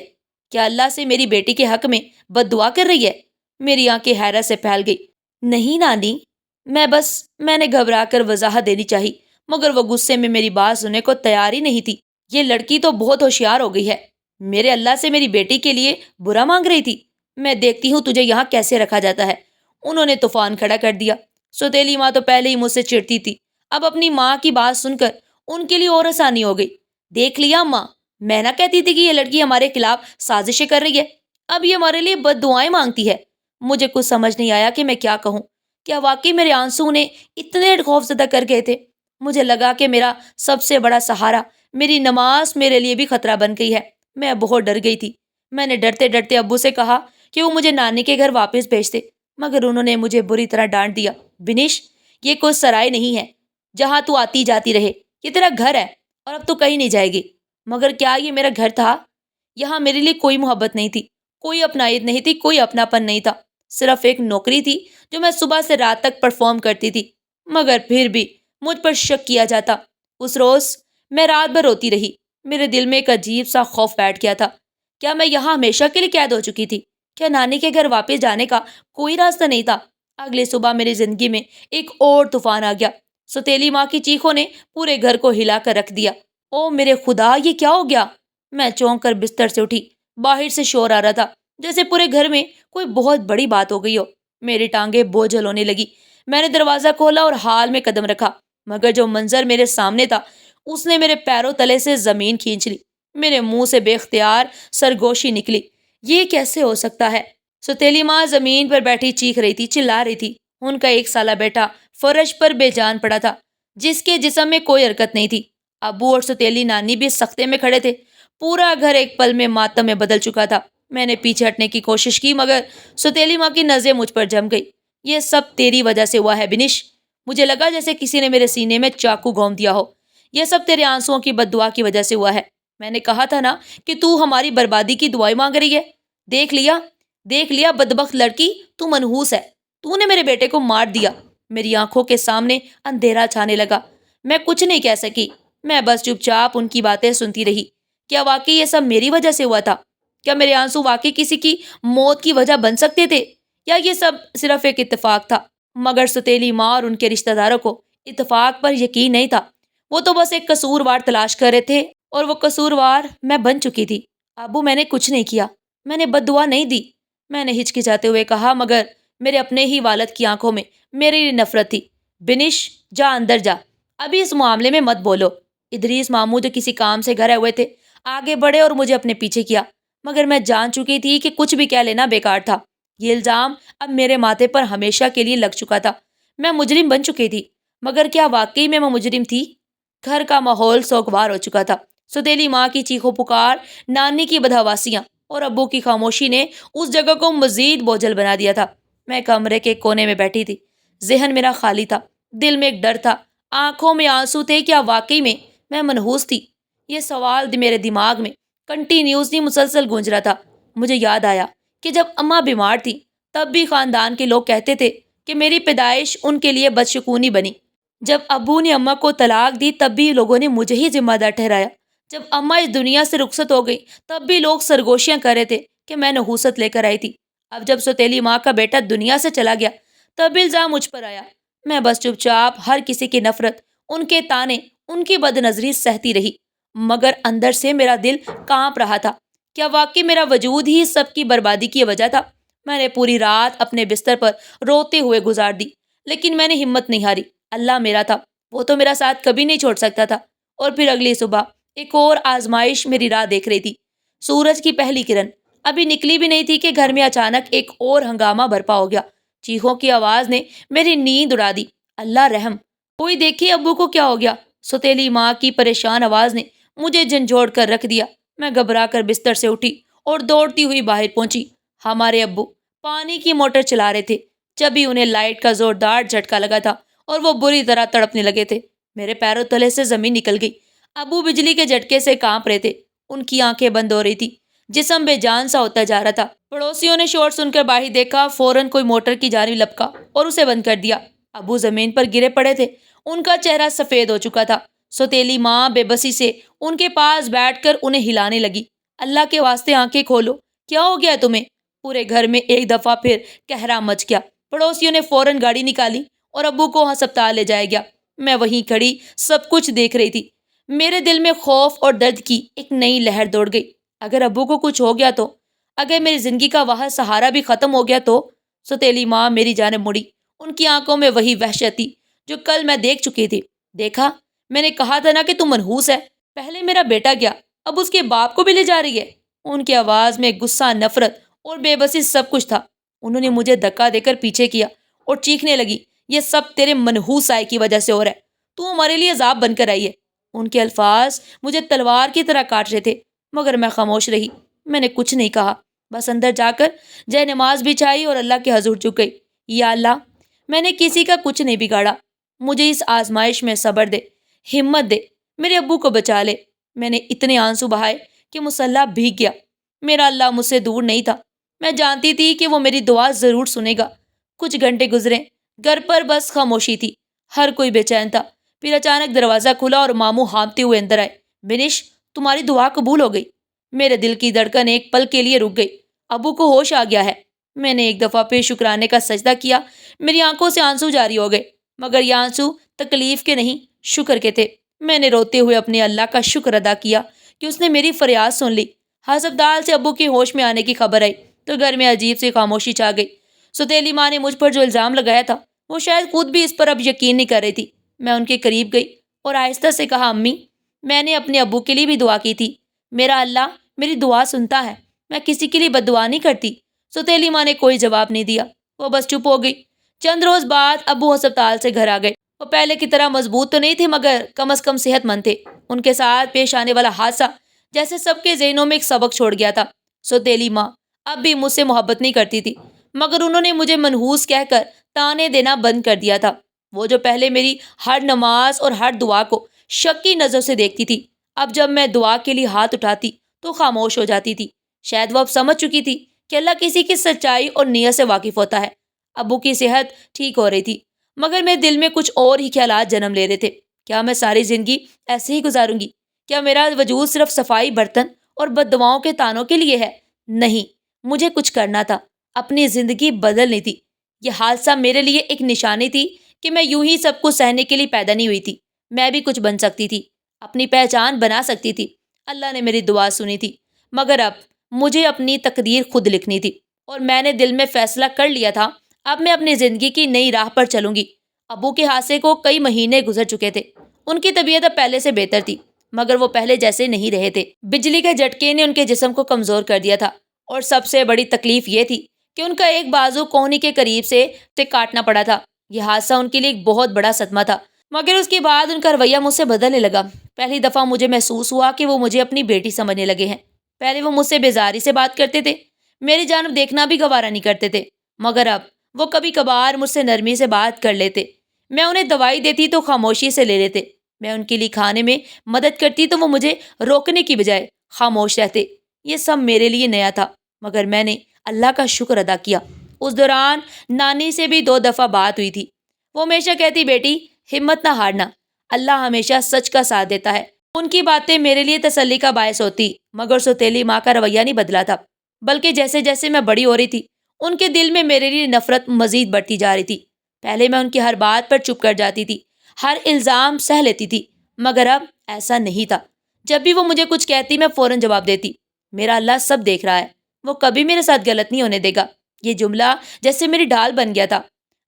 کیا اللہ سے میری بیٹی کے حق میں بد دعا کر رہی ہے؟ میری آنکھیں حیرت سے پھیل گئی۔ نہیں نانی، میں نے گھبرا کر وضاحت دینی چاہی، مگر وہ غصے میں میری بات سننے کو تیار ہی نہیں تھی۔ یہ لڑکی تو بہت ہوشیار ہو گئی ہے، میرے اللہ سے میری بیٹی کے لیے برا مانگ رہی تھی۔ میں دیکھتی ہوں تجھے یہاں کیسے رکھا جاتا ہے۔ انہوں نے طوفان کھڑا کر دیا۔ ستیلی ماں تو پہلے ہی مجھ سے چڑتی تھی، اب اپنی ماں کی بات سن کر ان کے لیے اور آسانی ہو گئی۔ دیکھ لیا ماں، میں نہ کہتی تھی کہ یہ لڑکی ہمارے خلاف سازشیں کر رہی ہے، اب یہ ہمارے لیے بد دعائیں مانگتی ہے۔ مجھے کچھ سمجھ نہیں آیا کہ میں کیا کہوں۔ کیا واقعی میرے آنسو انہیں اتنے خوف زدہ کر گئے تھے؟ مجھے لگا کہ میرا سب سے بڑا سہارا، میری نماز، میرے لیے بھی خطرہ بن گئی ہے۔ میں بہت ڈر گئی تھی۔ میں نے ڈرتے ڈرتے ابو سے کہا کہ وہ مجھے نانی کے گھر واپس بھیج دے، مگر انہوں نے مجھے بری طرح ڈانٹ دیا۔ بنش، یہ کوئی سرائے نہیں ہے جہاں تو آتی جاتی رہے، یہ تیرا گھر ہے اور اب تو کہیں نہیں جائے گی۔ مگر کیا یہ میرا گھر تھا؟ یہاں میرے لیے کوئی محبت نہیں تھی، کوئی اپنائیت نہیں تھی، کوئی اپناپن نہیں تھا، صرف ایک نوکری تھی جو میں صبح سے رات تک پرفارم کرتی تھی۔ مگر پھر بھی مجھ پر شک کیا جاتا۔ اس روز میں رات بھر روتی رہی، میرے دل میں ایک عجیب سا خوف بیٹھ گیا تھا۔ کیا میں یہاں ہمیشہ کے لیے قید ہو چکی تھی؟ کیا نانی کے گھر واپس جانے کا کوئی راستہ نہیں تھا؟ اگلی صبح میری زندگی میں ایک اور طوفان آ گیا۔ ستیلی ماں کی چیخوں نے پورے گھر کو ہلا کر رکھ دیا۔ او میرے خدا، یہ کیا ہو گیا؟ میں چونک کر بستر سے اٹھی۔ باہر سے شور آ رہا تھا، جیسے پورے گھر میں کوئی بہت بڑی بات ہو گئی ہو۔ میری ٹانگیں بوجھل ہونے لگی۔ میں نے دروازہ کھولا اور حال میں قدم رکھا، مگر جو منظر میرے سامنے تھا اس نے میرے پیروں تلے سے زمین کھینچ لی۔ میرے منہ سے بے اختیار سرگوشی نکلی۔ یہ کیسے ہو سکتا ہے؟ ستیلی ماں زمین پر بیٹھی چیخ رہی تھی، چلا رہی تھی۔ ان کا 1 سالہ بیٹا فرش پر بے جان پڑا تھا، جس کے جسم میں کوئی حرکت نہیں تھی۔ ابو اور ستیلی نانی بھی سختے میں کھڑے تھے۔ پورا گھر ایک پل میں ماتم میں بدل چکا تھا۔ میں نے پیچھے ہٹنے کی کوشش کی، مگر ستیلی ماں کی نظریں مجھ پر جم گئی۔ یہ سب تیری وجہ سے ہوا ہے بنش۔ مجھے لگا جیسے کسی نے میرے سینے میں چاقو گھونپ دیا ہو۔ یہ سب تیرے آنسوؤں کی بد دعا کی وجہ سے ہوا ہے۔ میں نے کہا تھا نا کہ تو ہماری بربادی کی دعائیں مانگ رہی ہے۔ دیکھ لیا بدبخت لڑکی، تو منحوس ہے، تو نے میرے بیٹے کو مار دیا۔ میری آنکھوں کے سامنے اندھیرا چھانے لگا۔ میں کچھ نہیں کہہ سکی، میں بس چپ چاپ ان کی باتیں سنتی رہی۔ کیا واقعی یہ سب میری وجہ سے ہوا تھا؟ کیا میرے آنسو واقعی کسی کی موت کی وجہ بن سکتے تھے، یا یہ سب صرف ایک اتفاق تھا؟ مگر ستیلی ماں اور ان کے رشتہ داروں کو اتفاق پر یقین نہیں تھا۔ وہ تو بس ایک قصوروار تلاش کر رہے تھے، اور وہ قصوروار میں بن چکی تھی۔ ابو، میں نے کچھ نہیں کیا، میں نے بد دعا نہیں دی، میں نے ہچکچاتے ہوئے کہا، مگر میرے اپنے ہی والد کی آنکھوں میں میرے لیے نفرت تھی۔ بنش، جا اندر جا، ابھی اس معاملے میں مت بولو۔ ادریس ماموں جو کسی کام سے گھر آئے ہوئے تھے آگے بڑھے اور مجھے اپنے پیچھے کیا، مگر میں جان چکی تھی کہ کچھ بھی کہہ لینا بیکار تھا۔ یہ الزام اب میرے ماتھے پر ہمیشہ کے لیے لگ چکا تھا۔ میں مجرم بن چکی تھی، مگر کیا واقعی میں مجرم تھی؟ گھر کا ماحول سوگوار ہو چکا تھا۔ ستیلی ماں کی چیخو پکار، نانی کی بدحواسیاں اور ابو کی خاموشی نے اس جگہ کو مزید بوجھل بنا دیا تھا۔ میں کمرے کے کونے میں بیٹھی تھی، ذہن میرا خالی تھا، دل میں ایک ڈر تھا، آنکھوں میں آنسو تھے. کیا واقعی میں منحوس تھی؟ یہ سوال میرے دماغ میں کنٹینیوسلی مسلسل گونج رہا تھا. مجھے یاد آیا کہ جب اماں بیمار تھی تب بھی خاندان کے لوگ کہتے تھے کہ میری پیدائش ان کے لیے بدشکونی بنی. جب ابو نے اماں کو طلاق دی تب بھی لوگوں نے مجھے ہی ذمہ دار ٹھہرایا. جب اماں اس دنیا سے رخصت ہو گئی تب بھی لوگ سرگوشیاں کر رہے تھے کہ میں نحوست لے کر آئی تھی. اب جب سوتیلی ماں کا بیٹا دنیا سے چلا گیا تب الزام مجھ پر آیا. میں بس چپ چاپ ہر کسی کی نفرت، ان کے تانے، ان کی بد نظری سہتی رہی، مگر اندر سے میرا دل کانپ رہا تھا. کیا واقعی میرا وجود ہی سب کی بربادی کی وجہ تھا؟ میں نے پوری رات اپنے بستر پر روتے ہوئے گزار دی، لیکن میں نے ہمت نہیں ہاری. اللہ میرا تھا، وہ تو میرا ساتھ کبھی نہیں چھوڑ سکتا تھا. اور پھر اگلی صبح ایک اور آزمائش میری راہ دیکھ رہی تھی. سورج کی پہلی کرن ابھی نکلی بھی نہیں تھی کہ گھر میں اچانک ایک اور ہنگامہ برپا ہو گیا. چیخوں کی آواز نے میری نیند اڑا دی. اللہ رحم، کوئی دیکھے ابو کو کیا ہو گیا. سوتیلی ماں کی پریشان آواز نے مجھے جھنجھوڑ کر رکھ دیا. میں گھبرا کر بستر سے اٹھی اور دوڑتی ہوئی باہر پہنچی. ہمارے ابو پانی کی موٹر چلا رہے تھے. جبھی انہیں لائٹ کا زوردار جھٹکا لگا تھا اور وہ بری طرح تڑپنے لگے تھے. میرے پیروں تلے سے زمین نکل گئی. ابو بجلی کے جھٹکے سے کانپ رہے تھے. ان کی آنکھیں بند ہو رہی تھی، جسم بے جان سا ہوتا جا رہا تھا. پڑوسیوں نے شور سن کر باہر دیکھا. فوراً کوئی موٹر کی جانب لپکا اور اسے بند کر دیا. ابو زمین پر گرے پڑے تھے. ان کا چہرہ سفید ہو چکا تھا. سوتیلی ماں بے بسی سے ان کے پاس بیٹھ کر انہیں ہلانے لگی. اللہ کے واسطے آنکھیں کھولو، کیا ہو گیا تمہیں؟ پورے گھر میں ایک دفعہ پھر قہرا مچ گیا. پڑوسیوں نے فوراً گاڑی نکالی اور ابو کو ہسپتال لے جایا گیا. میں وہیں کھڑی سب کچھ دیکھ رہی تھی. میرے دل میں خوف اور درد کی ایک نئی لہر دوڑ گئی. اگر ابو کو کچھ ہو گیا تو، اگر میری زندگی کا وہ سہارا بھی ختم ہو گیا تو. سوتیلی ماں میری جانب مڑی. ان کی آنکھوں میں وہی وحشت تھی جو کل میں دیکھ چکی تھی. دیکھا، میں نے کہا تھا نا کہ تم منحوس ہے. پہلے میرا بیٹا گیا، اب اس کے باپ کو بھی لے جا رہی ہے. ان کی آواز میں غصہ، نفرت اور بے بسی سب کچھ تھا. انہوں نے مجھے دھکا دے کر پیچھے کیا اور چیخنے لگی، یہ سب تیرے منحوس سائے کی وجہ سے ہو رہا ہے. تو ہمارے لیے عذاب بن کر آئی ہے. ان کے الفاظ مجھے تلوار کی طرح کاٹ رہے تھے، مگر میں خاموش رہی. میں نے کچھ نہیں کہا، بس اندر جا کر جے نماز بچھائی اور اللہ کے حضور جھک گئی. یا اللہ، میں نے کسی کا کچھ نہیں بگاڑا، مجھے اس آزمائش میں صبر دے، ہمت دے، میرے ابو کو بچا لے. میں نے اتنے آنسو بہائے کہ مصلی بھیگ گیا. میرا اللہ مجھ سے دور نہیں تھا. میں جانتی تھی کہ وہ میری دعا ضرور سنے گا. کچھ گھنٹے گزرے، گھر پر بس خاموشی تھی. ہر کوئی بے چین تھا. پھر اچانک دروازہ کھلا اور ماموں ہانپتے ہوئے اندر آئے. بنش، تمہاری دعا قبول ہو گئی. میرے دل کی دھڑکن ایک پل کے لیے رک گئی. ابو کو ہوش آ گیا ہے. میں نے ایک دفعہ پھر شکرانے کا سجدہ کیا. میری آنکھوں سے آنسو جاری ہو گئے، مگر یہ آنسو تکلیف کے نہیں، شکر کے تھے. میں نے روتے ہوئے اپنے اللہ کا شکر ادا کیا کہ اس نے میری فریاد سن لی. ہسپتال سے ابو کے ہوش میں آنے کی خبر آئی تو گھر میں عجیب سی خاموشی چھا گئی. سوتیلی ماں نے مجھ پر جو الزام لگایا تھا وہ شاید خود بھی اس پر اب یقین نہیں کر رہی تھی. میں ان کے قریب گئی اور آہستہ سے کہا، امی، میں نے اپنے ابو کے لیے بھی دعا کی تھی. میرا اللہ میری دعا سنتا ہے، میں کسی کے لیے بد دعا نہیں کرتی. سوتیلی ماں نے کوئی جواب نہیں دیا، وہ بس چپ ہو گئی. چند روز بعد ابو ہسپتال سے گھر آ گئے. وہ پہلے کی طرح مضبوط تو نہیں تھے، مگر کم از کم صحت مند تھے. ان کے ساتھ پیش آنے والا حادثہ جیسے سب کے ذہنوں میں ایک سبق چھوڑ گیا تھا. سوتیلی ماں اب بھی مجھ سے محبت نہیں کرتی تھی، مگر انہوں نے مجھے منحوس کہہ کر تانے دینا بند کر دیا تھا. وہ جو پہلے میری ہر نماز اور ہر دعا کو شک کی نظر سے دیکھتی تھی، اب جب میں دعا کے لیے ہاتھ اٹھاتی تو خاموش ہو جاتی تھی. شاید وہ اب سمجھ چکی تھی کہ اللہ کسی کی سچائی اور نیت سے واقف ہوتا ہے. ابو کی صحت ٹھیک ہو رہی تھی، مگر میرے دل میں کچھ اور ہی خیالات جنم لے رہے تھے. کیا میں ساری زندگی ایسے ہی گزاروں گی؟ کیا میرا وجود صرف صفائی برتن اور بد دعاؤں کے تانوں کے لیے ہے؟ نہیں، مجھے کچھ کرنا تھا، اپنی زندگی بدلنی تھی. یہ حادثہ میرے لیے ایک نشانی تھی کہ میں یوں ہی سب کچھ سہنے کے لیے پیدا نہیں ہوئی تھی. میں بھی کچھ بن سکتی تھی، اپنی پہچان بنا سکتی تھی. اللہ نے میری دعا سنی تھی، مگر اب مجھے اپنی تقدیر خود لکھنی تھی. اور میں نے دل میں فیصلہ کر لیا تھا، اب میں اپنی زندگی کی نئی راہ پر چلوں گی. ابو کے حادثے کو کئی مہینے گزر چکے تھے. ان کی طبیعت اب پہلے سے بہتر تھی، مگر وہ پہلے جیسے نہیں رہے تھے. بجلی کے جھٹکے نے ان کے جسم کو کمزور کر دیا تھا، اور سب سے بڑی تکلیف یہ تھی کہ ان کا ایک بازو کوہنی کے قریب سے کاٹنا پڑا تھا. یہ حادثہ ان کے لیے ایک بہت بڑا صدمہ تھا، مگر اس کے بعد ان کا رویہ مجھ سے بدلنے لگا. پہلی دفعہ مجھے محسوس ہوا کہ وہ مجھے اپنی بیٹی سمجھنے لگے ہیں. پہلے وہ مجھ سے بیزاری سے بات کرتے تھے، میری جانب دیکھنا بھی گوارا نہیں کرتے تھے، مگر اب وہ کبھی کبھار مجھ سے نرمی سے بات کر لیتے، میں انہیں دوائی دیتی تو خاموشی سے لے لیتے، میں ان کے لیے کھانے میں مدد کرتی تو وہ مجھے روکنے کی بجائے خاموش رہتے۔ یہ سب میرے لیے نیا تھا، مگر میں نے اللہ کا شکر ادا کیا۔ اس دوران نانی سے بھی 2 دفعہ بات ہوئی تھی۔ وہ ہمیشہ کہتی، بیٹی ہمت نہ ہارنا، اللہ ہمیشہ سچ کا ساتھ دیتا ہے۔ ان کی باتیں میرے لیے تسلی کا باعث ہوتی، مگر سوتیلی ماں کا رویہ نہیں بدلا تھا، بلکہ جیسے جیسے میں بڑی ہو رہی تھی ان کے دل میں میرے لیے نفرت مزید بڑھتی جا رہی تھی۔ پہلے میں ان کی ہر بات پر چپ کر جاتی تھی، ہر الزام سہ لیتی تھی، مگر اب ایسا نہیں تھا۔ جب بھی وہ مجھے کچھ کہتی میں فوراً جواب دیتی، میرا اللہ سب دیکھ رہا ہے، وہ کبھی میرے ساتھ غلط نہیں ہونے دے گا۔ یہ جملہ جیسے میری ڈھال بن گیا تھا۔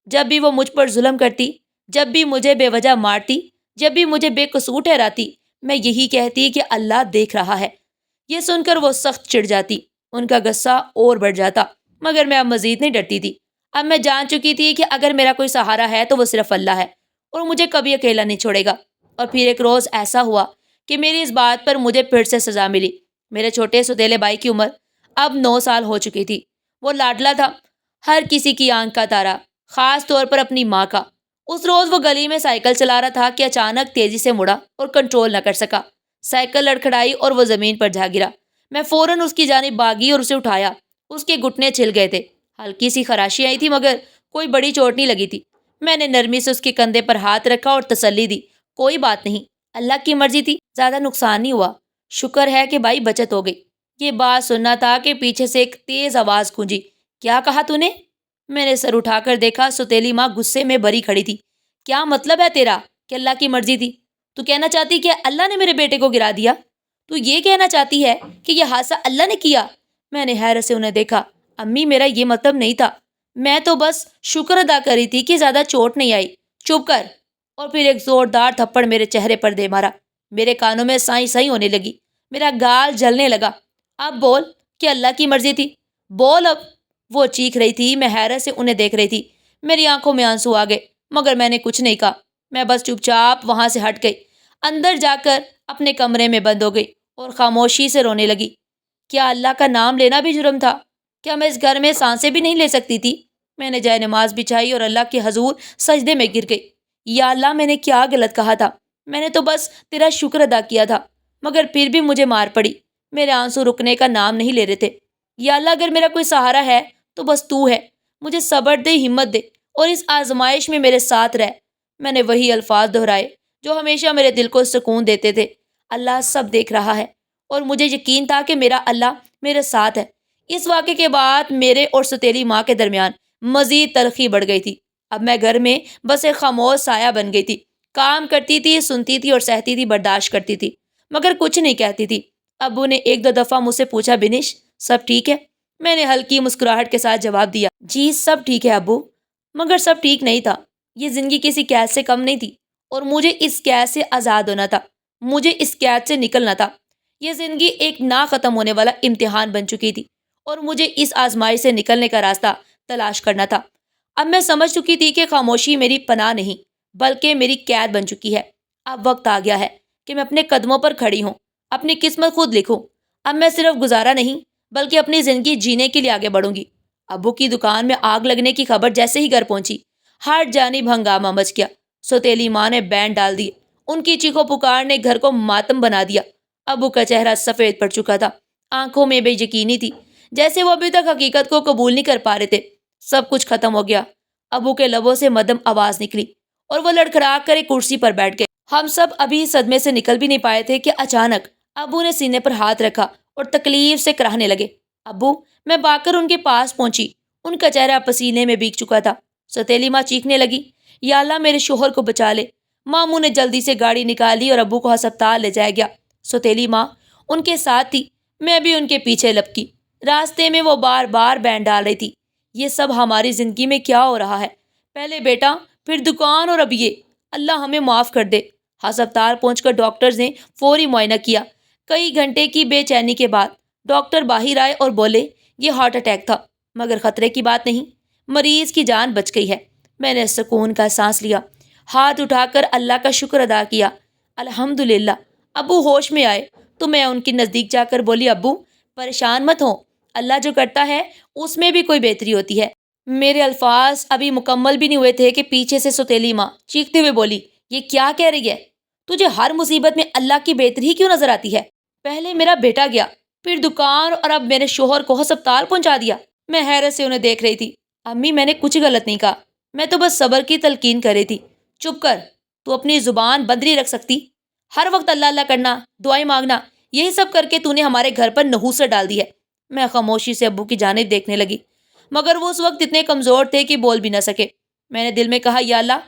جب بھی وہ مجھ پر ظلم کرتی، جب بھی مجھے بے وجہ مارتی، جب بھی مجھے بے قصور ٹھہراتی، میں یہی کہتی کہ اللہ دیکھ رہا ہے۔ یہ سن کر وہ سخت چڑ جاتی، ان کا غصہ اور بڑھ جاتا، مگر میں اب مزید نہیں ڈرتی تھی۔ اب میں جان چکی تھی کہ اگر میرا کوئی سہارا ہے تو وہ صرف اللہ ہے، اور مجھے کبھی اکیلا نہیں چھوڑے گا۔ اور پھر ایک روز ایسا ہوا کہ میری اس بات پر مجھے پھر سے سزا ملی۔ میرے چھوٹے سوتیلے بھائی کی عمر اب 9 سال ہو چکی تھی۔ وہ لاڈلا تھا، ہر کسی کی آنکھ کا تارا، خاص طور پر اپنی ماں کا۔ اس روز وہ گلی میں سائیکل چلا رہا تھا کہ اچانک تیزی سے مڑا اور کنٹرول نہ کر سکا۔ سائیکل لڑکھڑائی اور وہ زمین پر جا گرا۔ میں فوراً اس کی جانب بھاگی اور اسے اٹھایا۔ اس کے گھٹنے چھل گئے تھے، ہلکی سی خراشی آئی تھی، مگر کوئی بڑی چوٹ نہیں لگی تھی۔ میں نے نرمی سے اس کے کندھے پر ہاتھ رکھا اور تسلی دی، کوئی بات نہیں، اللہ کی مرضی تھی، زیادہ نقصان نہیں ہوا، شکر ہے کہ بھائی بچت ہو گئی۔ یہ بات سننا تھا کہ پیچھے سے ایک تیز آواز گونجی، کیا کہا تو نے؟ میں نے سر اٹھا کر دیکھا، سوتیلی ماں غصے میں بری کھڑی تھی۔ کیا مطلب ہے تیرا کہ اللہ کی مرضی تھی؟ تو کہنا چاہتی کہ اللہ نے میرے بیٹے کو گرا دیا؟ تو یہ کہنا چاہتی ہے کہ یہ حادثہ اللہ نے کیا؟ میں نے حیرت سے انہیں دیکھا۔ امی میرا یہ مطلب نہیں تھا، میں تو بس شکر ادا کر رہی تھی کہ زیادہ چوٹ نہیں آئی۔ چپ کر! اور پھر ایک زوردار تھپڑ میرے چہرے پر دے مارا۔ میرے کانوں میں سائیں سائیں ہونے لگی، میرا گال جلنے لگا۔ اب بول کہ اللہ کی مرضی تھی، بول اب! وہ چیخ رہی تھی، میں حیرت سے انہیں دیکھ رہی تھی۔ میری آنکھوں میں آنسو آ گئے، مگر میں نے کچھ نہیں کہا۔ میں بس چپ چاپ وہاں سے ہٹ گئی، اندر جا کر اپنے کمرے میں بند ہو گئی اور خاموشی سے رونے لگی۔ کیا اللہ کا نام لینا بھی جرم تھا؟ کیا میں اس گھر میں سانسیں بھی نہیں لے سکتی تھی؟ میں نے جائے نماز بچھائی اور اللہ کے حضور سجدے میں گر گئی۔ یا اللہ، میں نے کیا غلط کہا تھا؟ میں نے تو بس تیرا شکر ادا کیا تھا، مگر پھر بھی مجھے مار پڑی۔ میرے آنسو رکنے کا نام نہیں لے رہے تھے۔ یا اللہ، اگر میرا کوئی سہارا ہے تو بس تو ہے، مجھے صبر دے، ہمت دے، اور اس آزمائش میں میرے ساتھ رہ۔ میں نے وہی الفاظ دہرائے جو ہمیشہ میرے دل کو سکون دیتے تھے، اللہ سب دیکھ رہا ہے، اور مجھے یقین تھا کہ میرا اللہ میرے ساتھ ہے۔ اس واقعے کے بعد میرے اور سوتیلی ماں کے درمیان مزید تلخی بڑھ گئی تھی۔ اب میں گھر میں بس ایک خاموش سایہ بن گئی تھی، کام کرتی تھی، سنتی تھی اور سہتی تھی، برداشت کرتی تھی، مگر کچھ نہیں کہتی تھی۔ ابو نے 1-2 دفعہ مجھ سے پوچھا، بنش سب ٹھیک ہے؟ میں نے ہلکی مسکراہٹ کے ساتھ جواب دیا، جی سب ٹھیک ہے ابو۔ مگر سب ٹھیک نہیں تھا، یہ زندگی کسی قید سے کم نہیں تھی، اور مجھے اس قید سے آزاد ہونا تھا، مجھے اس قید سے نکلنا تھا۔ یہ زندگی ایک نہ ختم ہونے والا امتحان بن چکی تھی، اور مجھے اس آزمائش سے نکلنے کا راستہ تلاش کرنا تھا۔ اب میں سمجھ چکی تھی کہ خاموشی میری پناہ نہیں، بلکہ میری قید بن چکی ہے۔ اب وقت آ گیا ہے کہ میں اپنے قدموں پر کھڑی ہوں، اپنی قسمت خود لکھوں۔ اب میں صرف گزارا نہیں، بلکہ اپنی زندگی جینے کے لیے آگے بڑھوں گی۔ ابو کی دکان میں آگ لگنے کی خبر جیسے ہی گھر پہنچی، ہر جانب ہنگامہ مچ گیا۔ سوتیلی ماں نے بینڈ ڈال دیے، ان کی چیخو پکار نے گھر کو ماتم بنا دیا۔ ابو کا چہرہ سفید پڑ چکا تھا، آنکھوں میں بے یقینی تھی، جیسے وہ ابھی تک حقیقت کو قبول نہیں کر پا رہے تھے۔ سب کچھ ختم ہو گیا۔ ابو کے لبوں سے مدھم آواز نکلی اور وہ لڑکھڑا کر ایک کرسی پر بیٹھ گئے۔ ہم سب ابھی صدمے سے نکل بھی نہیں پائے تھے کہ اچانک ابو نے سینے پر ہاتھ رکھا اور تکلیف سے کراہنے لگے۔ ابو! میں بھاگ کر ان کے پاس پہنچی، ان کا چہرہ پسینے میں بھیگ چکا تھا۔ سوتیلی ماں چیخنے لگی، یا اللہ میرے شوہر کو بچا لے۔ ماموں نے جلدی سے گاڑی نکالی اور ابو کو ہسپتال لے جایا گیا۔ سوتیلی ماں ان کے ساتھ تھی، میں بھی ان کے پیچھے لپکی۔ راستے میں وہ بار بار بینڈ ڈال رہی تھی، یہ سب ہماری زندگی میں کیا ہو رہا ہے؟ پہلے بیٹا، پھر دکان، اور اب یہ۔ اللہ ہمیں معاف کر دے۔ ہسپتال پہنچ کر ڈاکٹرز نے فوری معائنہ کیا۔ کئی گھنٹے کی بے چینی کے بعد ڈاکٹر باہر آئے اور بولے، یہ ہارٹ اٹیک تھا، مگر خطرے کی بات نہیں، مریض کی جان بچ گئی ہے۔ میں نے سکون کا سانس لیا، ہاتھ اٹھا کر اللہ کا شکر ادا کیا۔ الحمدللہ۔ ابو ہوش میں آئے تو میں ان کے نزدیک جا کر بولی، ابو پریشان مت ہو، اللہ جو کرتا ہے اس میں بھی کوئی بہتری ہوتی ہے۔ میرے الفاظ ابھی مکمل بھی نہیں ہوئے تھے کہ پیچھے سے سوتیلی ماں چیختے ہوئے بولی، یہ کیا کہہ رہی ہے؟ تجھے ہر مصیبت میں اللہ کی بہتری ہی کیوں نظر آتی ہے؟ پہلے میرا بیٹا گیا، پھر دکان، اور اب میرے شوہر کو ہسپتال پہنچا دیا۔ میں حیرت سے انہیں دیکھ رہی تھی۔ امی، میں نے کچھ غلط نہیں کہا، میں تو بس صبر کی تلقین کر رہی تھی۔ چپ کر، تو اپنی زبان بند نہیں رکھ سکتی؟ ہر وقت اللہ اللہ کرنا، دعائیں مانگنا، یہی سب کر کے تو نے ہمارے گھر پر نحوست ڈال دی ہے۔ میں خاموشی سے ابو کی جانب دیکھنے لگی، مگر وہ اس وقت اتنے کمزور تھے کہ بول بھی نہ سکے۔ میں نے دل میں کہا، یا اللہ،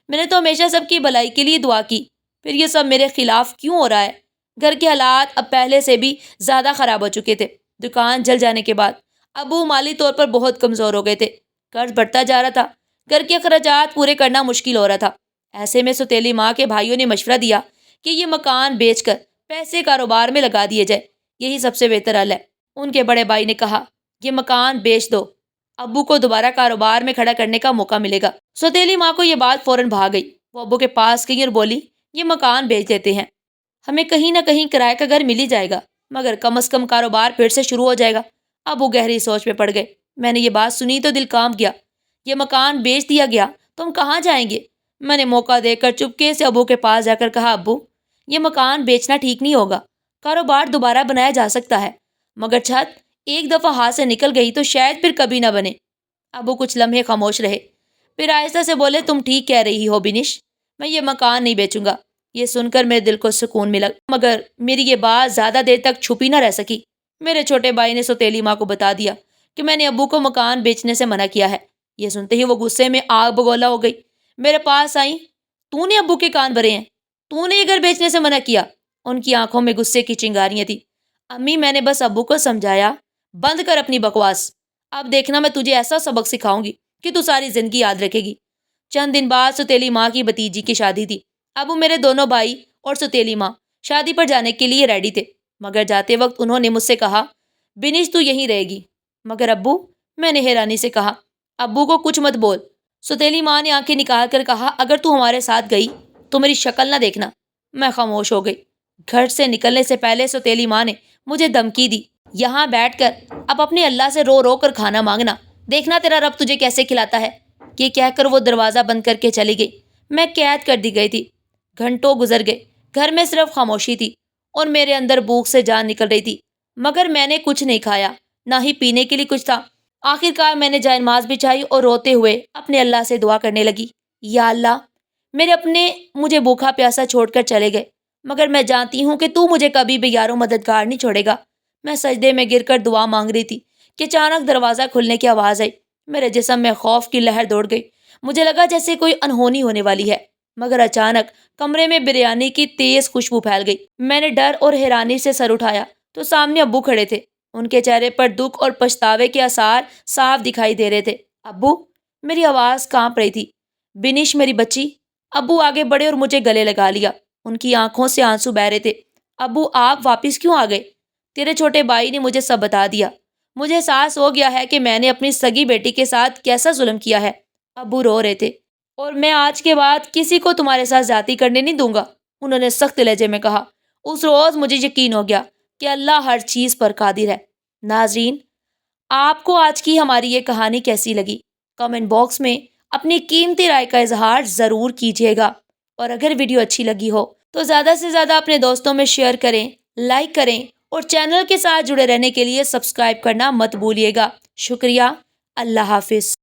میں نے تو ہمیشہ سب کی بھلائی کے لیے دعا کی، پھر یہ سب میرے خلاف کیوں ہو رہا ہے؟ گھر کے حالات اب پہلے سے بھی زیادہ خراب ہو چکے تھے۔ دکان جل جانے کے بعد ابو مالی طور پر بہت کمزور ہو گئے تھے، قرض بڑھتا جا رہا تھا، گھر کے اخراجات پورے کرنا مشکل ہو رہا تھا۔ ایسے میں سوتیلی ماں کے بھائیوں نے مشورہ دیا کہ یہ مکان بیچ کر پیسے کاروبار میں لگا دیے جائے، یہی سب سے بہتر حل ہے۔ ان کے بڑے بھائی نے کہا، یہ مکان بیچ دو، ابو کو دوبارہ کاروبار میں کھڑا کرنے کا موقع ملے گا۔ سوتیلی ماں کو یہ بات فوراً بھا گئی۔ وہ ابو کے پاس گئی اور بولی، یہ مکان بیچ دیتے ہیں، ہمیں کہیں نہ کہیں کرائے کا گھر مل ہی جائے گا، مگر کم از کم کاروبار پھر سے شروع ہو جائے گا۔ ابو گہری سوچ میں پڑ گئے۔ میں نے یہ بات سنی تو دل کانپ گیا۔ یہ مکان بیچ دیا گیا تو ہم کہاں جائیں گے؟ میں نے موقع دے کر چپکے سے ابو کے پاس جا کر کہا، ابو، یہ مکان بیچنا ٹھیک نہیں ہوگا، کاروبار دوبارہ بنایا جا سکتا ہے، مگر چھت ایک دفعہ ہاتھ سے نکل گئی تو شاید پھر کبھی نہ بنے۔ ابو کچھ لمحے خاموش رہے، پھر آہستہ سے بولے، تم ٹھیک کہہ رہی ہو بنش، میں یہ مکان نہیں بیچوں گا۔ یہ سن کر میرے دل کو سکون ملا، مگر میری یہ بات زیادہ دیر تک چھپی نہ رہ سکی۔ میرے چھوٹے بھائی نے سوتیلی ماں کو بتا دیا کہ میں نے ابو کو مکان بیچنے سے منع کیا ہے۔ یہ سنتے ہی وہ غصے میں آگ بگولا ہو گئی، میرے پاس آئیں، تو نے ابو کے کان بھرے ہیں، تو نے یہ گھر بیچنے سے منع کیا؟ ان کی آنکھوں میں غصے کی چنگاریاں تھی۔ امی، میں نے بس ابو کو سمجھایا، بند کر اپنی بکواس، اب دیکھنا میں تجھے ایسا سبق سکھاؤں گی کہ تو ساری زندگی یاد رکھے گی۔ چند دن بعد سوتیلی ماں کی بھتیجی کی شادی تھی۔ ابو، میرے دونوں بھائی اور سوتیلی ماں شادی پر جانے کے لیے ریڈی تھے، مگر جاتے وقت انہوں نے مجھ سے کہا، بنش تو یہیں رہے گی۔ مگر ابو، میں نے حیرانی سے کہا، ابو کو کچھ مت بول۔ سوتیلی ماں نے آنکھیں نکال کر کہا، اگر تو ہمارے ساتھ گئی تو میری شکل نہ دیکھنا۔ میں خاموش ہو گئی۔ گھر سے نکلنے سے پہلے سوتیلی ماں نے مجھے دھمکی دی، یہاں بیٹھ کر اب اپنے اللہ سے رو رو کر کھانا مانگنا، دیکھنا تیرا رب تجھے کیسے کھلاتا ہے۔ یہ کہہ کر وہ دروازہ بند کر کے چلی گئی۔ میں قید کر دی گئی تھی۔ گھنٹوں گزر گئے، گھر میں صرف خاموشی تھی اور میرے اندر بھوک سے جان نکل رہی تھی، مگر میں نے کچھ نہیں کھایا، نہ ہی پینے کے لیے کچھ تھا۔ آخر کار میں نے جائے نماز بچھائی اور روتے ہوئے اپنے اللہ سے دعا کرنے لگی، یا اللہ، میرے اپنے مجھے بھوکا پیاسا چھوڑ کر چلے گئے، مگر میں جانتی ہوں کہ تو مجھے کبھی بھی یار و مددگار نہیں چھوڑے گا۔ میں سجدے میں گر کر دعا مانگ رہی تھی کہ اچانک دروازہ کھلنے کی آواز آئی۔ میرے جسم میں خوف کی لہر دوڑ گئی، مجھے لگا جیسے کوئی انہونی ہونے والی ہے، مگر اچانک کمرے میں بریانی کی تیز خوشبو پھیل گئی۔ میں نے ڈر اور حیرانی سے سر اٹھایا تو سامنے ابو کھڑے تھے۔ ان کے چہرے پر دکھ اور پچھتاوے کے آثار صاف دکھائی دے رہے تھے۔ ابو، میری آواز کانپ رہی تھی، بنش میری بچی۔ ابو آگے بڑھے اور مجھے گلے لگا لیا، ان کی آنکھوں سے آنسو بہ رہے تھے۔ ابو، آپ واپس کیوں آ گئے؟ تیرے چھوٹے بھائی نے مجھے سب بتا دیا، مجھے احساس ہو گیا ہے کہ میں نے اپنی سگی بیٹی کے ساتھ کیسا ظلم کیا ہے۔ ابو رو رہے تھے، اور میں آج کے بعد کسی کو تمہارے ساتھ زیادتی کرنے نہیں دوں گا، انہوں نے سخت لہجے میں کہا۔ اس روز مجھے یقین ہو گیا کہ اللہ ہر چیز پر قادر ہے۔ ناظرین، آپ کو آج کی ہماری یہ کہانی کیسی لگی؟ کمنٹ باکس میں اپنی قیمتی رائے کا اظہار ضرور کیجیے گا، اور اگر ویڈیو اچھی لگی ہو تو زیادہ سے زیادہ اپنے دوستوں میں شیئر کریں، لائک کریں، اور چینل کے ساتھ جڑے رہنے کے لیے سبسکرائب کرنا مت بھولیے گا۔ شکریہ، اللہ حافظ۔